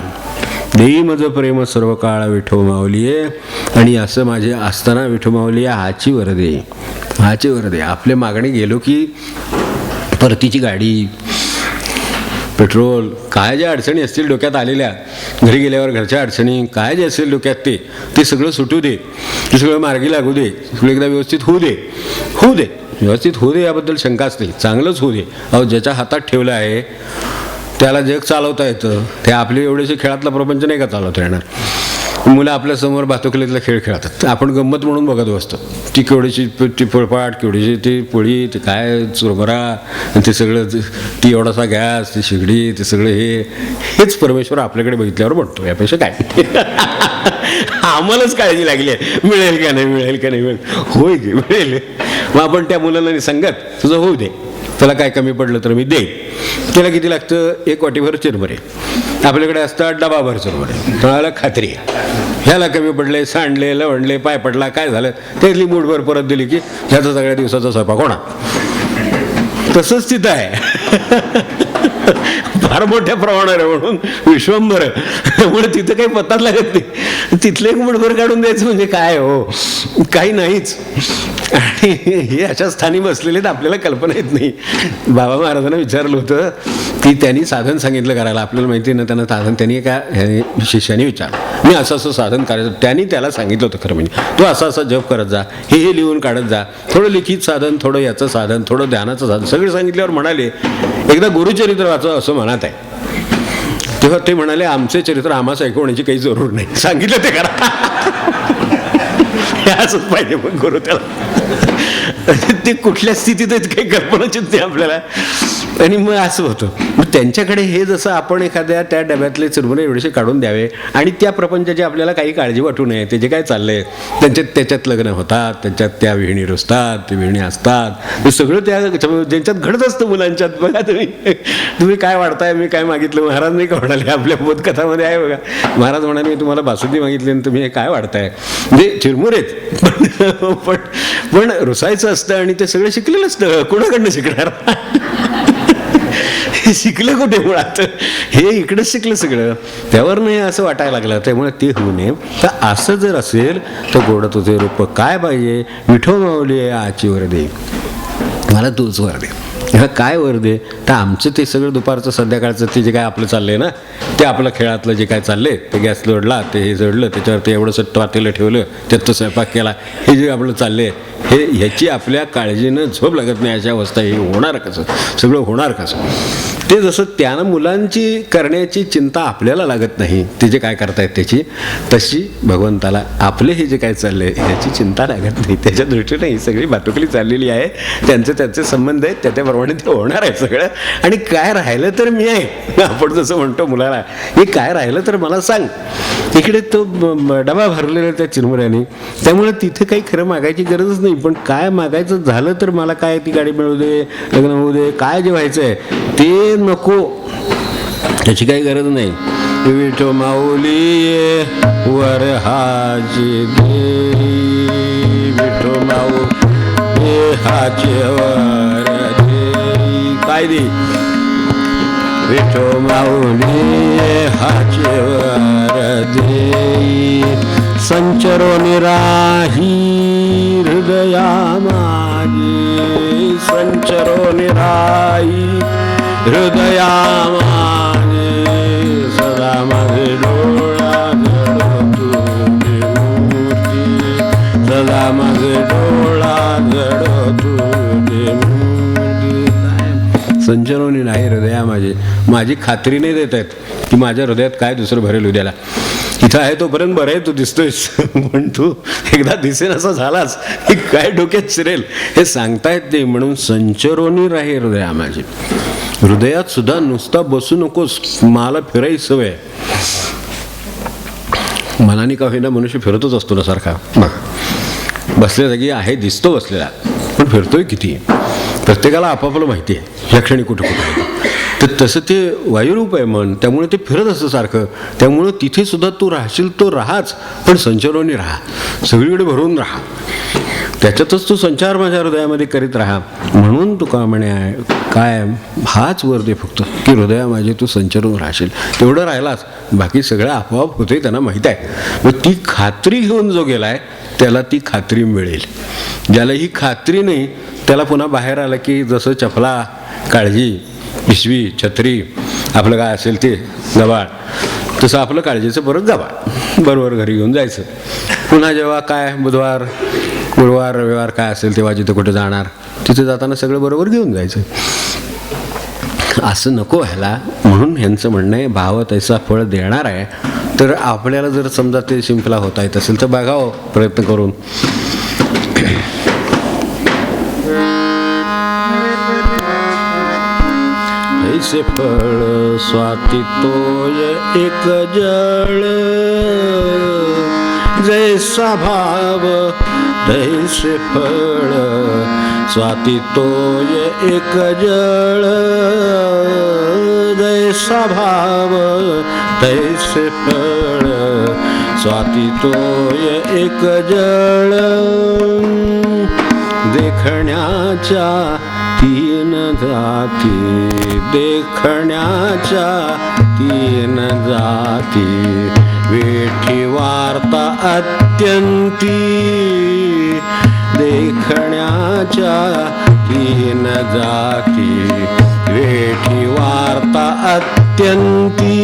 देई माझं प्रेम सर्व काळ विठो माऊलीये. आणि असं माझे असताना विठो माऊली हाची वर दे, हाची वर दे. आपल्या मागणी गेलो की परतीची गाडी, पेट्रोल, काय ज्या अडचणी असतील डोक्यात आलेल्या, घरी गेल्यावर घरच्या अडचणी काय जे असेल डोक्यात ते सगळं सुटू दे, ते सगळं मार्गी लागू दे, सगळं एकदा व्यवस्थित होऊ दे व्यवस्थित होऊ दे, याबद्दल शंकाच नाही, चांगलंच होऊ दे. अहो, ज्याच्या हातात ठेवलं आहे त्याला जग चालवता येतं. ते आपले एवढेसे खेळातला प्रपंच नाही का चालवता येणार. मुलं आपल्यासमोर भातुकलीतला खेळ खेळतात, आपण गंमत म्हणून बघत बसतो. ती केवढीशी ती फळपाट, केवढीशी ती पोळी, ते काय चुरमरा, ते सगळं, ती एवढासा गॅस, ती शेगडी, ते सगळं हेच परमेश्वर आपल्याकडे बघितल्यावर म्हणतो. यापेक्षा काय आम्हालाच काळजी लागली आहे, मिळेल का नाही मिळेल, होय की मिळेल. मग आपण त्या मुलांना सांगत, तुझं होऊ दे, त्याला काय कमी पडलं तर मी देईन. त्याला किती लागतं? 1 वाटीभर चिरमुरे, आपल्याकडे असतात डबाभर चिरमुरे, तुम्हाला खात्री आहे. ह्याला कमी पडले, सांडले, लवणले, पाय पडला, काय झालं, त्यातली मूठभर परत दिली की ह्याचा सगळ्या दिवसाचा स्वयंपाक होणार. तसंच तिथं आहे. फार मोठ्या प्रमाणावर आहे म्हणून विश्वंभर, त्यामुळे तिथं काही पत्ताच लागत नाही. तिथले एक मुठभर काढून द्यायचं म्हणजे काय हो, काही नाहीच. आणि हे अशा स्थानी बसलेले तर आपल्याला कल्पना येत नाही. बाबा महाराजांना विचारलं होतं की त्यांनी साधन सांगितलं करायला, आपल्याला माहिती ना त्यांना साधन, त्यांनी काय शिष्याने विचारलं, मी असं साधन करायचं. त्यांनी त्याला सांगितलं होतं खरं म्हणजे, तू असा जप करत जा, हे लिहून काढत जा, थोडं लिखित साधन, थोडं याचं साधन, थोडं ध्यानाचं साधन, सगळं सांगितल्यावर म्हणाले एकदा गुरुचरित्र वाचा असं म्हणत आहे. तेव्हा ते म्हणाले आमचे चरित्र आम्हाला ऐकवण्याची काही जरूर नाही, सांगितलं ते करा. असंच पाहिजे मग गुरु त्याला. ते कुठल्या स्थितीत आहेत काही कल्पनाच नाही आपल्याला. आणि मग असं होतं. मग त्यांच्याकडे हे जसं आपण एखाद्या त्या डब्यातले चिरमुरे एवढेसे काढून द्यावे आणि त्या प्रपंचाची आपल्याला काही काळजी वाटू नये. ते जे काय चाललंय त्याच्यात लग्न होतात, त्याच्यात त्या विहिणी रुजतात, ते विहिणी असतात, ते सगळं त्या ज्यांच्यात घडत असतं मुलांच्यात. बघा तुम्ही काय वाढताय, मी काय मागितलं, महाराज नाही का म्हणाले, आपल्या बोधकथामध्ये आहे बघा, महाराज म्हणाले मी तुम्हाला बासुंदी मागितली आणि तुम्ही हे काय वाढताय, म्हणजे चिरमुरेत. पण रुसायचं असतं आणि ते सगळं शिकलेलं असतं, कोणाकडनं शिकणार. हे शिकलं कुठे मुळात, हे इकडंच शिकलं सगळं, त्यावर नाही असं वाटायला लागलं. त्यामुळे ते होऊ नये. तर असं जर असेल तर गोड तुझे रूप काय पाहिजे, विठो माऊली आची वर दे, मला तूच वर दे. ह्या काय वर दे, तर आमचं ते सगळं दुपारचं संध्याकाळचं ते जे काय आपलं चाललंय ना, ते आपलं खेळातलं जे काय चाललंय, ते गॅस जोडला, ते हे जोडलं, त्याच्यावर ते एवढंसं पातेलं ठेवलं, त्यात तो स्वयंपाक केला, हे जे आपलं चाललंय, हे ह्याची आपल्या काळजीनं झोप लागत नाही. अशा अवस्था हे होणार कसं, सगळं होणार कसं. ते जसं त्यानं मुलांची करण्याची चिंता आपल्याला लागत नाही, ते जे काय करतायत त्याची, तशी भगवंताला आपले हे जे काय चाललंय ह्याची चिंता लागत नाही. त्याच्या दृष्टीने ही सगळी भातुकली चाललेली आहे, त्यांचे संबंध आहेत, त्याप्रमाणे ते होणार आहे सगळं. आणि काय राहिलं तर मी आहे, आपण जसं म्हणतो मुलाला, हे काय राहिलं तर मला सांग. इकडे तो डबा भरलेला त्या चिरमुऱ्याने, त्यामुळे तिथे काही खरं मागायची गरजच नाही. पण काय मागायचं झालं तर मला काय ती गाडी मिळू दे, लग्न होऊ दे, काय जे व्हायचं आहे ते नको, त्याची काही गरज नाही. विठो माऊली वर हाची दे, विठो माऊली हाची वर दे, काय दे, विठो माऊली हाची वर दे. संचरो निराही हृदया माझे, संचरो निराही हृदया माझे, सदा माझे डोळा जडो तुझी मूर्ती, सदा माझे डोळा जडो तुझी मूर्ती. संचरोनी नाही हृदया माझी खात्री नाही देत आहेत की माझ्या हृदयात काय दुसरं भरेल उद्याला. इथं आहे तोपर्यंत बरं आहे, तू दिसतोयस, पण तू एकदा दिसेन असा झालाच की काय डोक्यात शिरेल हे सांगता येत नाही. म्हणून संचरोनी राही हृदया माझी, हृदयात सुद्धा नुसता बसू नकोस, मला फिरायची सवय. मनाने का होईना मनुष्य फिरतच असतो ना सारखा. बसल्या जागी आहे, दिसतो बसलेला, पण फिरतोय किती, प्रत्येकाला आपापलं माहिती आहे या क्षणी कुठं कुठं. तर तसं ते वायुरूप आहे मन, त्यामुळे ते फिरत असतं सारखं. त्यामुळं तिथे सुद्धा तू राहशील, तो राहाच, पण संचरोनी राहा, सगळीकडे भरून राहा, त्याच्यातच तू संचार माझ्या हृदयामध्ये करीत राहा. म्हणून तुका म्हणे काय, हाच वर दे फक्त की हृदया माझे तू संचरून राहशील. तेवढं राहिलाच, बाकी सगळं आपोआप होते, त्यांना माहीत आहे. मग ती खात्री घेऊन जो गेलाय त्याला ती खात्री मिळेल. ज्याला ही खात्री नाही त्याला पुन्हा बाहेर आलं की जसं चपला, काळजी, पिशवी, छत्री आपलं काय असेल ते गबाळ, तसं आपलं काळजीचं परत गबाळ बरोबर घरी घेऊन जायचं. पुन्हा जेव्हा काय बुधवार गुरुवार रविवार काय असेल तेव्हा जिथं कुठे जाणार तिथे जाताना सगळं बरोबर घेऊन जायचं. असं नको व्हायला म्हणून ह्यांचं म्हणणं आहे भाव तैसा फळ देणार आहे. तर आपल्याला जर समजा ते शिंपला होता येत असेल तर बघावं प्रयत्न करून. ऐसे फळ स्वाती तोय एक जळ, जैसा भाव तैसे फळ स्वाती तोय एक जळ, जैसा भाव तैसे फळ स्वाती तोय एक जळ. देखण्याच्या तीन जाती, देखण्याच्या तीन जाती, वेठी वार्ता अत्यंती, देखण्याच्या तीन जाती, वेठी वार्ता अत्यंती.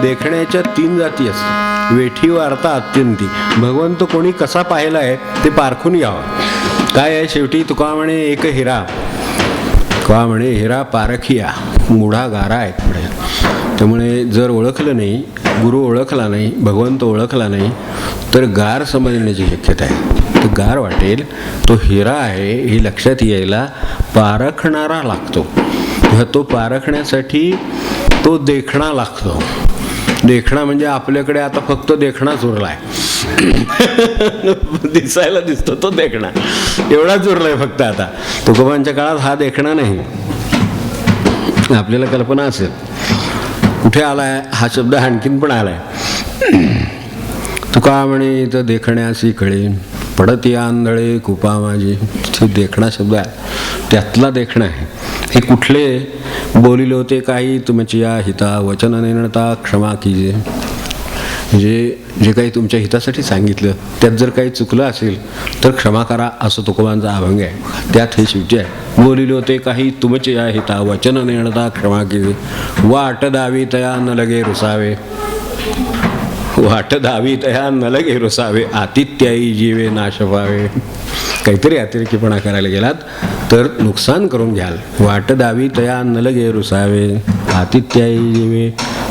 देखण्याच्या तीन जाती असतात, वेठी वार्ता अत्यंती. भगवंत कोणी कसा पाहिला आहे ते पारखून यावं. काय आहे शेवटी तुका म्हणे एक हिरा, तुका म्हणे हिरा पारखिया, मुढा गारा आहे पुढे. त्यामुळे जर ओळखलं नाही, गुरु ओळखला नाही, भगवंत ओळखला नाही तर गार समजण्याची शक्यता आहे. तो गार वाटेल, तो हिरा आहे हे लक्षात यायला पारखणारा लागतो. तो पारखण्यासाठी तो देखणा लागतो. देखणा म्हणजे आपल्याकडे आता फक्त देखणाच उरला आहे. दिसायला दिसतो तो देखणा, एवढाच उरलाय फक्त. आता तुकोबांच्या काळात हा देखणा नाही. आपल्याला कल्पना असेल कुठे आलाय हा शब्द, आणखीन पण आलाय. तुका म्हणे तर देखण्यासी कळे, पडती आंधळे कुपा माझी. देखणा शब्द आहे, त्यातला देखणा आहे. हे कुठले बोलिले होते काही तुमची या हिता वचन निर्णता क्षमा कीजे. म्हणजे जे काही तुमच्या हितासाठी सांगितलं त्यात जर काही चुकलं असेल तर क्षमा करा, असं तुकोबांचा अभंग आहे. त्यात हे शेवटी आहे, बोलिले होते काही तुमचे या हिता वचन निर्णता क्षमा कीजे, वाट दावी तया न लगे रुसावे, वाट दावी तया न लगे रुसावे, आतिथ्याई जीवे नाश पावे. काहीतरी अतिरेकीपणा करायला गेलात तर नुकसान करून घ्याल. वाट दावी तया न लगे रुसावे, आतिथ्याई जीवे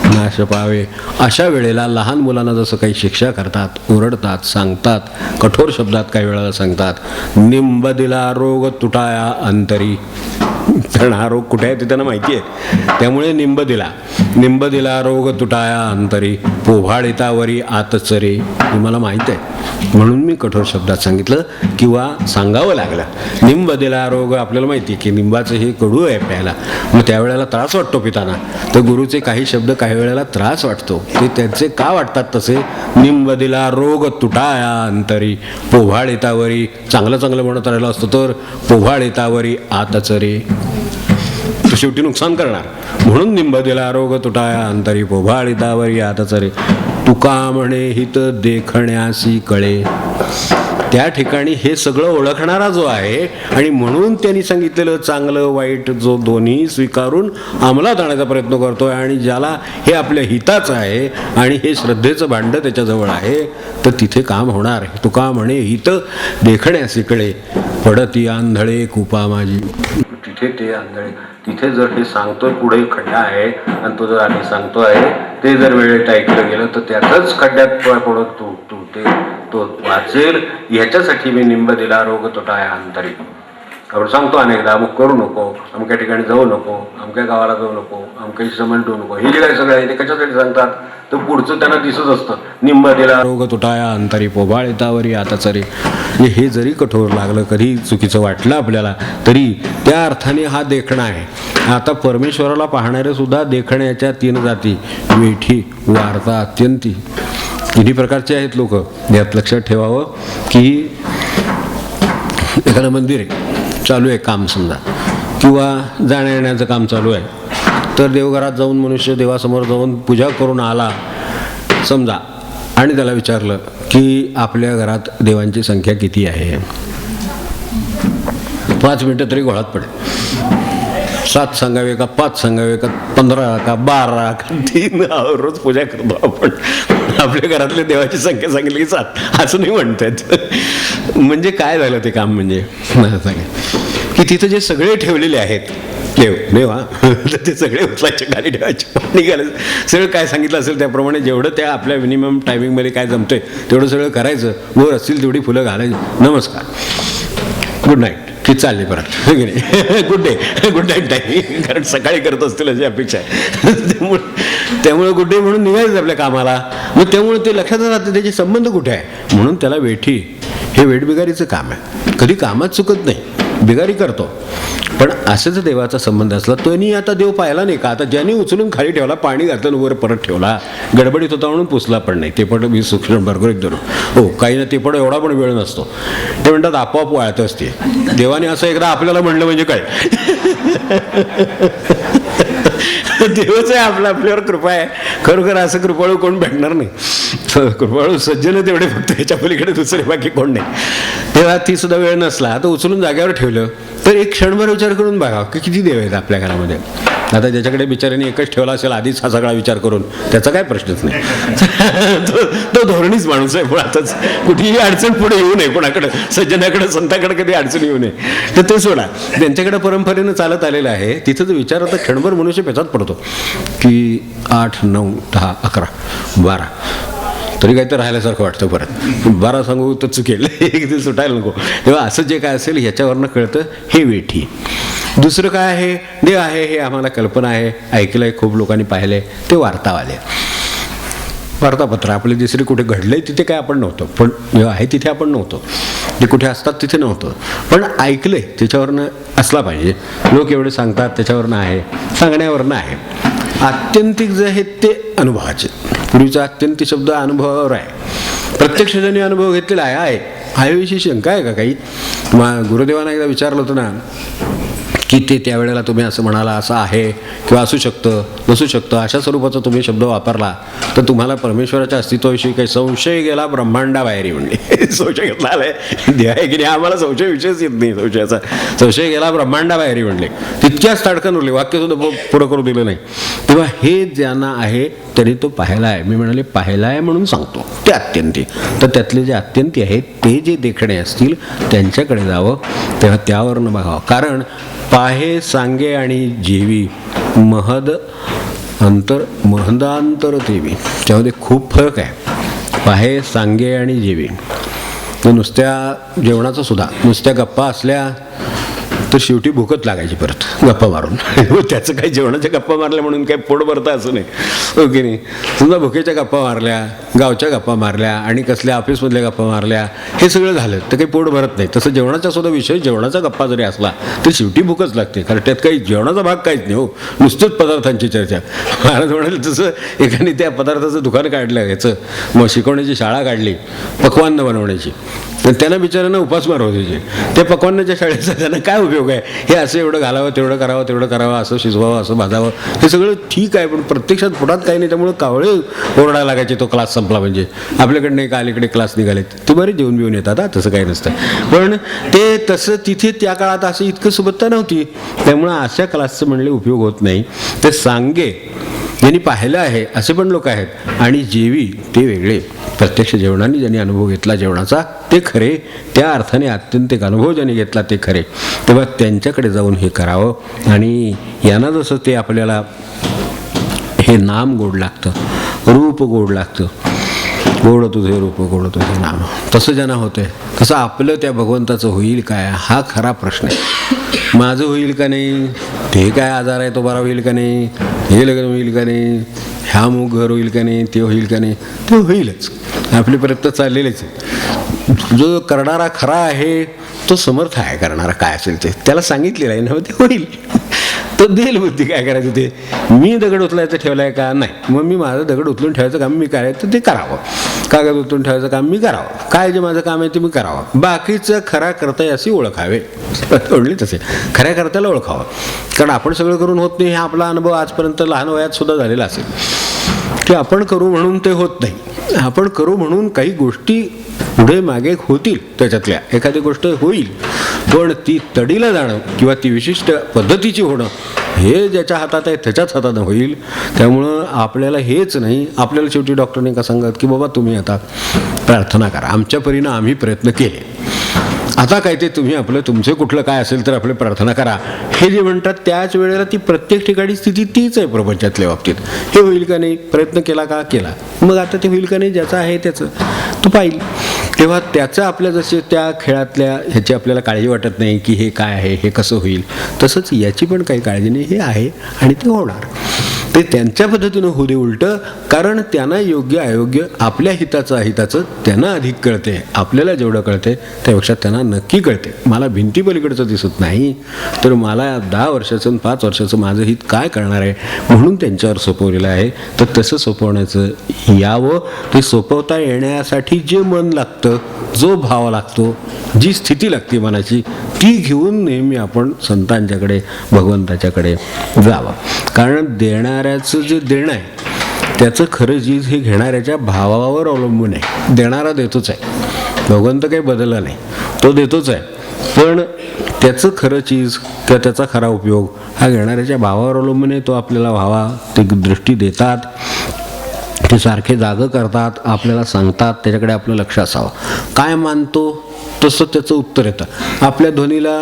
नाश पावे. अशा वेळेला लहान मुलांना जसं काही शिक्षा करतात, ओरडतात, सांगतात, कठोर शब्दात काही वेळेला सांगतात, निंब दिला रोग तुटाया अंतरी. कारण हा रोग कुठे आहे ते त्यांना माहिती आहे. त्यामुळे निंब दिला रोग तुटाया अंतरी, पोभाळितावरी आतचरे. हे मला माहीत आहे म्हणून मी कठोर शब्दात सांगितलं किंवा सांगावं लागलं. निंब दिला रोग, आपल्याला माहिती आहे की निंबाचं हे कडू आहे प्यायला, मग त्यावेळेला त्रास वाटतो पिताना. तर गुरुचे काही शब्द काही वेळेला त्रास वाटतो. ते त्यांचे का वाटतात तसे, निंब दिला रोग तुटाया अंतरी, पोभाळितावरी. चांगलं म्हणत राहिलं असतं तर पोभाळितावरी आतचरे, तो शेवटी नुकसान करणार. म्हणून निंब दिला रोग तुटाया अंतरी, पोभाळितावरी आतचरे. तुका म्हणे हित देखण्यासी कळे. त्या ठिकाणी हे सगळं ओळखणारा जो आहे आणि म्हणून त्यांनी सांगितलेलं चांगलं वाईट जो दोन्ही स्वीकारून अंमलात आणण्याचा प्रयत्न करतोय आणि ज्याला हे आपल्या हिताचं आहे आणि हे श्रद्धेचं भांडं त्याच्याजवळ आहे, तर तिथे काम होणार. तुका म्हणे हित देखण्यासी कळे, पडती आंधळे कुपा माझी. तिथे ते आंधळे, तिथे जर हे सांगतोय पुढे खड्डा आहे आणि तो जर आधी सांगतोय ते जर वेळेत ऐकलं गेलं तर त्यातच खड्ड्यात पडत तो वाचेल. ह्याच्यासाठी मी निंब दिला रोग तुटाया अंतरी. आपण सांगतो अनेकदा अमुक करू नको, अमक्या ठिकाणी जाऊ नको, अमक्या गावाला जाऊ नको, अमक्याशी संबंध ठेवू नको. हे जे काही सगळं आहे ते कशासाठी सांगतात तर पुढचं त्यांना दिसत असतं. निंब दिला रोग तुटाया अंतरी, पोभाळितावरी आतचरे. हे जरी कठोर लागलं, कधी चुकीचं वाटलं आपल्याला, तरी त्या अर्थाने हा देखणा आहे. आता परमेश्वराला पाहणारे सुद्धा देखण्याच्या तीन जाती, वेठी वार्ता अत्यंती. तिन्ही प्रकारचे आहेत लोक. यात लक्षात ठेवावं की एखादं मंदिर आहे, चालू आहे काम समजा, किंवा जाण्या येण्याचं काम चालू आहे, तर देवघरात जाऊन मनुष्य देवासमोर जाऊन पूजा करून आला समजा आणि त्याला विचारलं की आपल्या घरात देवांची संख्या किती आहे, 5 मिनिटं तरी घोळात पडेल. 7 सांगावे का 5 सांगावे का 15 का 12 का 3 रोज पूजा करतो आपण. आपल्या घरातल्या देवाची संख्या सांगितली की 7 असं नाही म्हणतात. म्हणजे काय झालं ते काम, म्हणजे मला सांगा की तिथं जे सगळे ठेवलेले आहेत देव तर ते सगळे उचलायचे, खाली ठेवायचे, पाणी घालायचं, सगळं काय सांगितलं असेल त्याप्रमाणे जेवढं त्या आपल्या मिनिमम टायमिंगमध्ये काय जमतंय तेवढं सगळं करायचं. वर असतील तेवढी फुलं घालायची, नमस्कार, गुड नाईट, की चालली परत, की नाही, good day, good night time, कारण सकाळी करत असतील अशी अपेक्षा आहे. त्यामुळे गुड डे म्हणून निघायचं आपल्या कामाला. मग त्यामुळे ते लक्षात राहतं त्याचे संबंध कुठे आहे. म्हणून त्याला वेठी, हे वेठबिगारीचं काम आहे. कधी कामात चुकत नाही, बिगारी करतो. पण असंच देवाचा संबंध असला, त्यांनी आता देव पाहिला नाही का, आता ज्यांनी उचलून खाली ठेवला, पाणी घातलं वर परत ठेवला, गडबडीत होता म्हणून पुसला पण नाही, ते पण मी सूक्ष्म बरोबर एक धरून, हो काही ना, ते पण एवढा पण वेळ नसतो. ते म्हणतात आपोआप वाळत असते. देवाने असं एकदा आपल्याला म्हणलं म्हणजे काय, देवच आहे आपला, आपल्यावर कृपा आहे. खरोखर असं कृपाळू कोण भेटणार नाही. कृपाळू सज्जन तेवढे फक्त ह्याच्या पलीकडे दुसरे बाकी कोण नाही. तेव्हा ती सुद्धा वेळ नसला तर उचलून जागेवर ठेवलं तर एक क्षणभर विचार करून बघा की किती देव आहेत आपल्या घरामध्ये. आता ज्याच्याकडे बिचाऱ्याने एकच ठेवला असेल आधीच हा सगळा विचार करून, त्याचा काय प्रश्नच नाही. तो धोरणीच माणूस आहे. मुळातच कुठेही अडचण पुढे येऊ नये कोणाकडे, सज्जनाकडे संताकडे कधी अडचण येऊ नये. तर ते सोडा, त्यांच्याकडे परंपरेनं चालत आलेलं आहे. तिथं जो विचार आता क्षणभर मनुष्य पेचात पडतो की 8, 9, 10, 11, 12 तरी काही तर राहिल्यासारखं वाटतं. परत 12 सांगू तर चुकेल, एक दिवस सुटायला नको. तेव्हा असं जे काय असेल ह्याच्यावरनं कळतं हे वेठी. दुसरं काय आहे, देव आहे हे आम्हाला कल्पना आहे, ऐकलं आहे, खूप लोकांनी पाहिलं आहे. ते वार्तावाले, वार्तापत्र आपले दुसरे कुठे घडलंय तिथे काय आपण नव्हतं, पण जेव्हा आहे तिथे आपण नव्हतो, जे कुठे असतात तिथे नव्हतं, पण ऐकलंय त्याच्यावरनं असला पाहिजे. लोक एवढे सांगतात त्याच्यावरनं आहे, सांगण्यावरनं आहे. आत्यंतिक जे आहेत ते अनुभवाचे. पूर्वीचा आत्यंतिक शब्द अनुभवावर आहे. प्रत्यक्ष ज्यांनी अनुभव घेतलेला आहे, आयुष्याची शंका आहे का काही. गुरुदेवांना एकदा विचारलं होतं ना की ते त्यावेळेला तुम्ही असं म्हणाला, असं आहे किंवा असू शकतं, नसू शकतं, अशा स्वरूपाचा तुम्ही शब्द वापरला तर तुम्हाला परमेश्वराच्या अस्तित्वाविषयी काही संशय गेला ब्रह्मांडाबाहेरी म्हणले. संशय घेतला आलाय देव आहे की नाही, आम्हाला संशय विषयच येत नाही संशयाचा. संशय गेला ब्रह्मांडाबाहेरी म्हणले, तितक्याच ताडकन उरले, वाक्यसुद्धा पुढं करू दिलं नाही. तेव्हा हे ज्यांना आहे तरी तो पाहायला आहे. मी म्हणाले पाहायला आहे म्हणून सांगतो ते अत्यंती. तर त्यातले जे अत्यंती आहेत ते जे देखणे असतील त्यांच्याकडे जावं, तेव्हा त्यावरनं बघावं. कारण पाहे, सांगे आणि जेवी महद अंतर, महदांतर देवी, त्यामध्ये खूप फरक आहे. पाहे, सांगे आणि जेवी. तर नुसत्या जेवणाचं सुद्धा, नुसत्या गप्पा असल्या तर शेवटी भूकच लागायची परत गप्पा मारून. त्याचं काही जेवणाच्या गप्पा मारल्या म्हणून काही पोट भरतं असं नाही, ओके नाही. समजा भुकेच्या गप्पा मारल्या, गावच्या गप्पा मारल्या आणि कसल्या ऑफिसमधल्या गप्पा मारल्या, हे सगळं झालं तर काही पोट भरत नाही. तसं जेवणाचा सुद्धा विषय, जेवणाचा गप्पा जरी असला तर शेवटी भूकच लागते, कारण त्यात काही जेवणाचा भाग काहीच नाही. हो, नुसतंच पदार्थांची चर्चा. महाराज म्हणाले तसं एकाने त्या पदार्थाचं दुकान काढलं, ह्याचं मग शिकवण्याची शाळा काढली, पक्वान्न बनवण्याची. तर त्यांना बिचाऱ्यांना उपासमार होते. त्या पक्वान्नाच्या शाळेचा त्यांना काय उपयोग आहे, हे असं एवढं घालावं, तेवढं करावं, तेवढं करावं, असं शिजवावं, असं भाजावं, हे सगळं ठीक आहे, पण प्रत्यक्षात पोटात काही नाही. त्यामुळे कावळे ओरडायला लागायचे तो क्लास संपला म्हणजे. आपल्याकडनं एक अलीकडे क्लास निघालेत, ते बरे जेवून बिवून येतात, तसं काही नसतं. पण ते तसं तिथे त्या काळात असं इतकं सुबत्ता नव्हती, त्यामुळं अशा क्लासचं म्हणले उपयोग होत नाही. ते सांगे ज्यांनी पाहिलं आहे असे पण लोक आहेत, आणि जेवी ते वेगळे. प्रत्यक्ष जेवणाने ज्यांनी अनुभव घेतला जेवणाचा ते खरे, त्या अर्थाने आत्यंतिक अनुभव ज्यांनी घेतला ते खरे. तेव्हा त्यांच्याकडे जाऊन हे करावं. आणि यांना जसं ते आपल्याला हे नाम गोड लागतं, रूप गोड लागतं, गोड तुझे रूप, गोड तुझे नाम, तसं ज्यांना होतंय तसं आपलं त्या भगवंताचं होईल काय, हा खरा प्रश्न आहे. माझं होईल का नाही, ते काय आजार आहे तो बरा होईल का नाही, हे लग्न होईल का नाही, ह्या मूग घर होईल का नाही, ते होईल का नाही, ते होईलच. आपले प्रयत्न चाललेलेच आहेत. जो करणारा खरा आहे तो समर्थ आहे करणारा, काय असेल ते त्याला सांगितलेलं आहे ना, ते होईल, तो देईल बुद्धी. काय करायचं ते, मी दगड उचलायचं ठेवलं आहे का, नाही, मग मी माझं दगड उचलून ठेवायचं काम मी करायचं ते करावं, कागद उचलून ठेवायचं काम मी करावं, काय जे माझं काम आहे ते मी करावं. बाकीचं खरा करताय अशी ओळखावे, ओळखली तसे खऱ्या करतायला ओळखावं. कारण आपण सगळं करून होत नाही, हा आपला अनुभव आजपर्यंत लहान वयात सुद्धा झालेला असेल की आपण करू म्हणून ते होत नाही. आपण करू म्हणून काही गोष्टी पुढे मागे होतील, त्याच्यातल्या एखादी गोष्ट होईल, पण ती तडीला जाणं किंवा ती विशिष्ट पद्धतीची होणं हे ज्याच्या हातात आहे त्याच्याच हातानं होईल. त्यामुळं आपल्याला हेच नाही, आपल्याला शेवटी डॉक्टरने का सांगत की बाबा तुम्ही आता प्रार्थना करा. आमच्या परीनं आम्ही प्रयत्न केले, आता काय ते तुम्ही आपलं तुमचे कुठलं काय असेल तर आपले प्रार्थना करा. हे जे म्हणतात त्याच वेळेला ती प्रत्येक ठिकाणी स्थिती तीच आहे प्रपंचातल्या बाबतीत. हे होईल का नाही, प्रयत्न केला का केला, मग आता ते होईल का नाही ज्याचं आहे त्याचं तो पाहिल. तेव्हा त्याचं आपल्या जसे त्या खेळातल्या ह्याची आपल्याला काळजी वाटत नाही की हे काय आहे, हे कसं होईल, तसंच याची पण काही काळजी नाही, हे आहे आणि ते होणार. ते त्यांच्या पद्धतीनं होऊ दे उलटं, कारण त्यांना योग्य अयोग्य आपल्या हिताचं त्यांना अधिक कळते. आपल्याला जेवढं कळते त्यापेक्षा त्यांना नक्की कळते. मला भिंतीपलीकडचं दिसत नाही, तर मला 10 वर्षाचं 5 वर्षाचं माझं हित काय करणार आहे म्हणून त्यांच्यावर सोपवलेलं आहे. तर तसं सोपवण्याचं यावं. ते सोपवता येण्यासाठी जे मन लागतं, जो भाव लागतो, जी स्थिती लागते मनाची, ती घेऊन नेहमी आपण संतांच्याकडे भगवंताच्याकडे जावं. कारण देणाऱ्याचं जे देणं आहे त्याचं खरं चीज हे घेणाऱ्याच्या भावावर अवलंबून आहे. देणारा देतोच आहे, भगवंत काही बदलला नाही, तो देतोच आहे. पण त्याचं खरं चीज किंवा त्याचा खरा उपयोग हा घेणाऱ्याच्या भावावर अवलंबून आहे. तो आपल्याला व्हावा, ते दृष्टी देतात, ते सारखे जागं करतात, आपल्याला सांगतात, त्याच्याकडे आपलं लक्ष असावं. काय मानतो तसं त्याचं उत्तर येतं. आपल्या ध्वनीला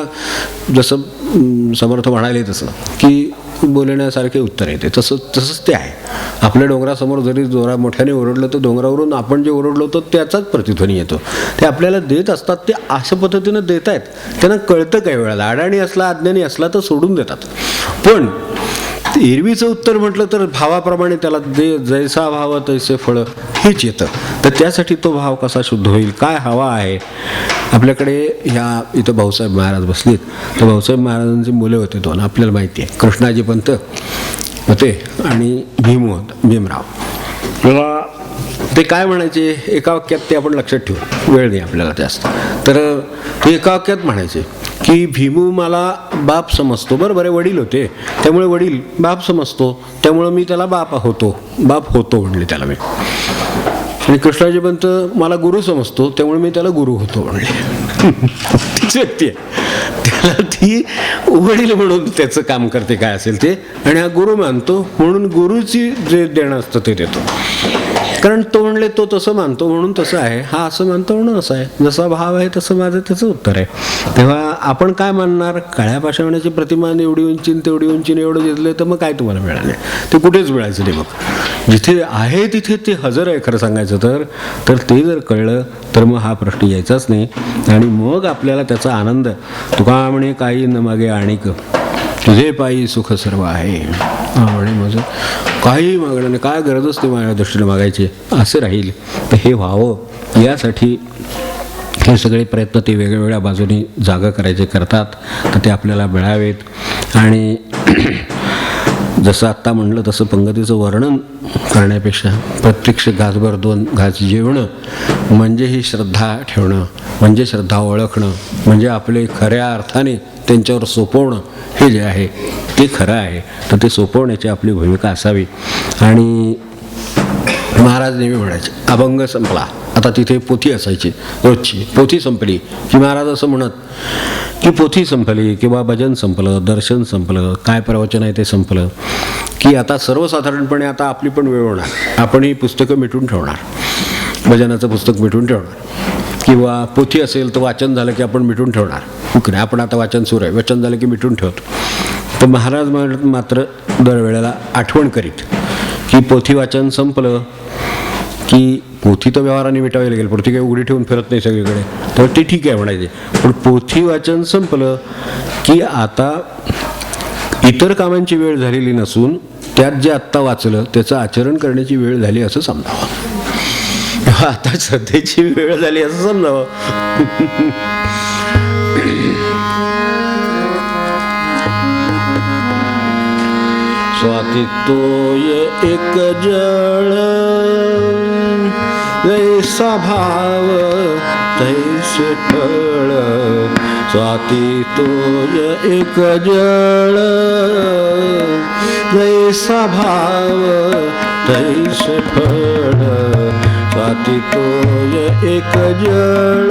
जसं समर्थ म्हणाले तसं की बोलण्यासारखे उत्तर येते, तसंच ते आहे. आपल्या डोंगरासमोर जरी जोरा मोठ्याने ओरडलं तर डोंगरावरून आपण जे ओरडलो होतो त्याचाच प्रतिध्वनी येतो. ते आपल्याला देत असतात, ते अशा पद्धतीनं देत आहेत. त्यांना कळतं काही वेळेला, अडाणी असला अज्ञानी असला तर सोडून देतात. पण एरवीचं उत्तर म्हटलं तर भावाप्रमाणे त्याला जैसा भाव तैसे फळं हेच येतं. तर त्यासाठी तो भाव कसा शुद्ध होईल, काय हवा आहे. आपल्याकडे ह्या इथं भाऊसाहेब महाराज बसलीत, तर भाऊसाहेब महाराजांची मुलं होते 2, आपल्याला माहिती आहे, कृष्णाजी पंत होते आणि भीमराव. तेव्हा ते काय म्हणायचे, एका वाक्यात ते आपण लक्षात ठेवू, वेळ नाही आपल्याला जास्त. तर ते एका वाक्यात म्हणायचे की भीमू मला बाप समजतो. बरोबर आहे, वडील होते त्यामुळे वडील बाप समजतो, त्यामुळं मी त्याला बाप होतो म्हणले त्याला मी. आणि कृष्णाजी पंत मला गुरु समजतो, त्यामुळे मी त्याला गुरु होतो म्हणले. तीच व्यक्ती आहे, त्याला ती वडील म्हणून त्याचं काम करते काय असेल ते, आणि हा गुरु मानतो म्हणून गुरुची जे देणं असतं ते देतो. कारण तो म्हणले तो तसं मानतो म्हणून तसं आहे, हा असं मानतो म्हणून असं आहे. जसा भाव आहे तसं माझं त्याचं उत्तर आहे. तेव्हा आपण काय मानणार, काळ्या पाषाणाची प्रतिमा एवढी उंचीन तेवढी उंचीन एवढं घेतलं तर मग काय तुम्हाला मिळालं, ते कुठेच मिळायचं नाही. मग जिथे आहे तिथे ते हजर आहे. खरं सांगायचं तर ते जर कळलं तर मग हा प्रश्न यायचाच नाही. आणि मग आपल्याला त्याचा आनंद, तुका म्हणे काही न मागे आणिक तुझे पायी सुख सर्व आहे. म्हणे माझं काही मागणं नाही, काय गरजच ते माझ्या दृष्टीने मागायची असं राहील. तर हे व्हावं यासाठी हे सगळे प्रयत्न ते वेगवेगळ्या बाजूनी जागा करायचे करतात, तर ते आपल्याला मिळावेत. आणि जसं आत्ता म्हणलं तसं पंगतीचं वर्णन करण्यापेक्षा प्रत्यक्ष घासभर 2 घास जेवणं म्हणजे ही श्रद्धा ठेवणं, म्हणजे श्रद्धा ओळखणं, म्हणजे आपले खऱ्या अर्थाने त्यांच्यावर सोपवणं, हे जे आहे ते खरं आहे. तर ते सोपवण्याची आपली भूमिका असावी. आणि महाराज नेहमी म्हणायचे अभंग संपला, आता तिथे पोथी असायची रोजची, पोथी संपली की महाराज असं म्हणत की पोथी संपली किंवा भजन संपलं, दर्शन संपलं, काय प्रवचन आहे ते संपलं की आता सर्वसाधारणपणे आता आपली पण वेळ होणार, आपण ही पुस्तकं मिटून ठेवणार, भजनाचं पुस्तक मिटून ठेवणार, किंवा पोथी असेल तर वाचन झालं की आपण मिटून ठेवणार. नाही, आपण आता वाचन सुरू आहे, वाचन झालं की मिटून ठेवतो. तर महाराज मात्र दरवेळेला आठवण करीत की पोथी वाचन संपलं की पोथी तर व्यवहाराने मिटावी लागेल, पोथी काही उघडी ठेवून फिरत नाही सगळीकडे, तर ते ठीक आहे म्हणायचे. पण पोथी वाचन संपलं की आता इतर कामांची वेळ झालेली नसून त्यात जे आत्ता वाचलं त्याचं आचरण करण्याची वेळ झाली असं समजावं. आता श्रद्धेची वेळ झाली असं समजावं. स्वातीतोय एक जळ जैसा भाव तैसे फळ. स्वातीतोय एक जळ जैसा भाव तैसे फळ. स्वातीतोय एक जळ.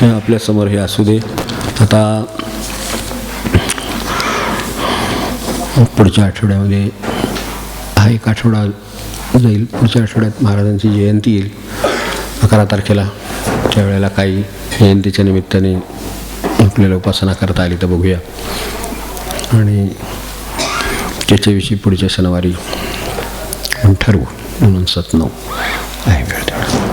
आपल्या समोर हे असू दे. आता पुढच्या आठवड्यामध्ये हा एक आठवडा जाईल. पुढच्या आठवड्यात महाराजांची जयंती येईल 11 तारखेला. त्यावेळेला काही जयंतीच्या निमित्ताने आपल्याला उपासना करता आली तर बघूया, आणि त्याच्याविषयी पुढच्या शनिवारी आपण ठरवू. म्हणून 7-9 आहे वेळ तेवढा.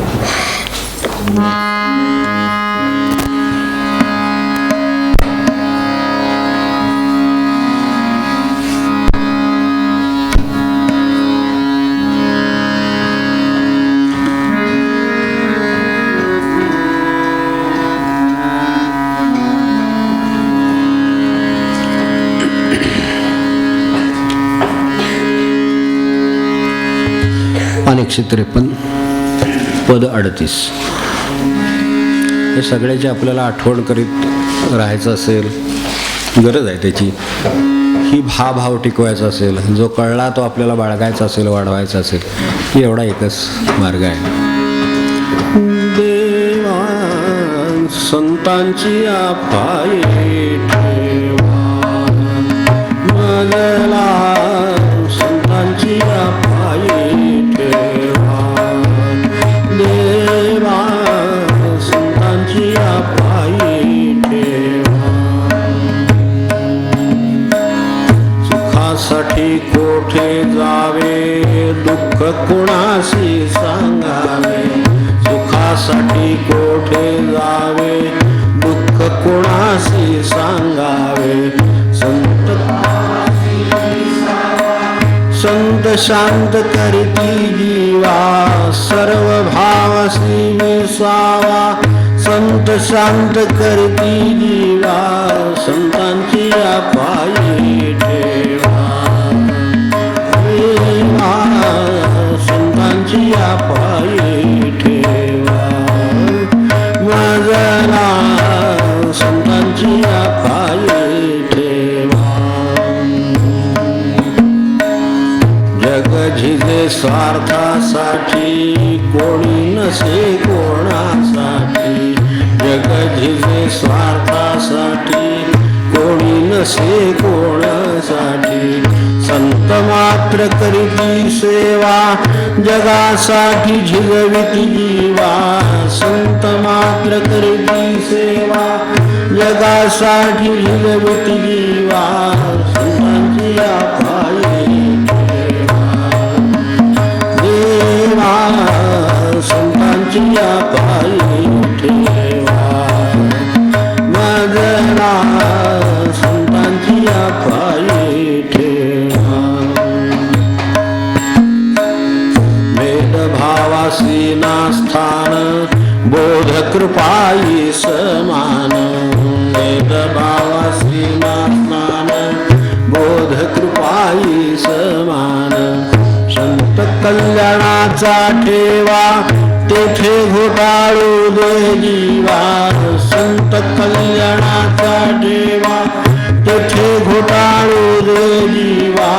पान 153 पद 38. हे सगळ्याची आपल्याला आठवण करीत राहायचं असेल, गरज आहे त्याची. ही भाव टिकवायचा असेल, जो कळला तो आपल्याला बाळगायचा असेल, वाढवायचा असेल, ही एवढा एकच मार्ग आहे. देवा संतांची पाये ठेवा, मजला संतांची पाये ठेवा. देवा संतांची पाये ठेवा. सुखासाठी कोठे जावे, दुःख कुणाशी सांगावे. सुखासाठी कोठे जावे, दुःख कुणाशी सांगावे. संत शांत करती जीवा, सर्व भावसी विसावा. संत शांत करती जीवा, संतांची पायी ठेवा. देवा संतांची पायी ठेवा. मजला संतांची पायी ठेवा. जग झिजे स्वार्थासाठी, कोणी नसे कोणासाठी. जग झिजे स्वार्थासाठी, कोणी नसे कोणासाठी. संत मात्र करीती सेवा, जगासाठी झिजविती जीवा. संत मात्र करीती सेवा, जगासाठी झिजविती जीवा. संतांची पायी संतांची पायी ठेवा. मजला संतांची पायी ठेवा. भेदभावासी नास्थान, बोध कृपाई समान. भेदभावासी नास्थान, बोध कृपाई समान. संत कल्याणाचा ठेवा, तेथे घोटाळू दे जीवा. संत कल्याणाचा ठेवा, तेथे घोटाळू दे जीवा.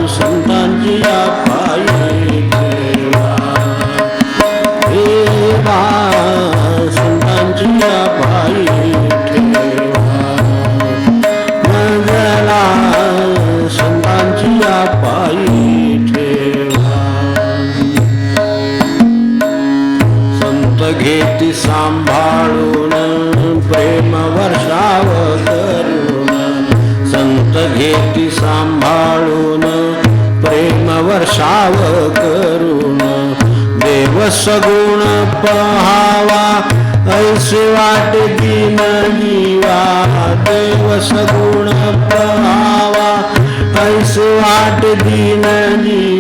संतांची पायी ठेवा. देवा संतांची पायी ठेवा. मजला संतांची पायी ठेवा. घेती सांभाळून, प्रेम वर्षाव करून. संत घेती सांभाळून, प्रेम वर्षाव करून. देव सगुण पहावा, ऐसे वाटती न जीवा. देव सगुण पहावा, ऐसे वाटती न जीवा.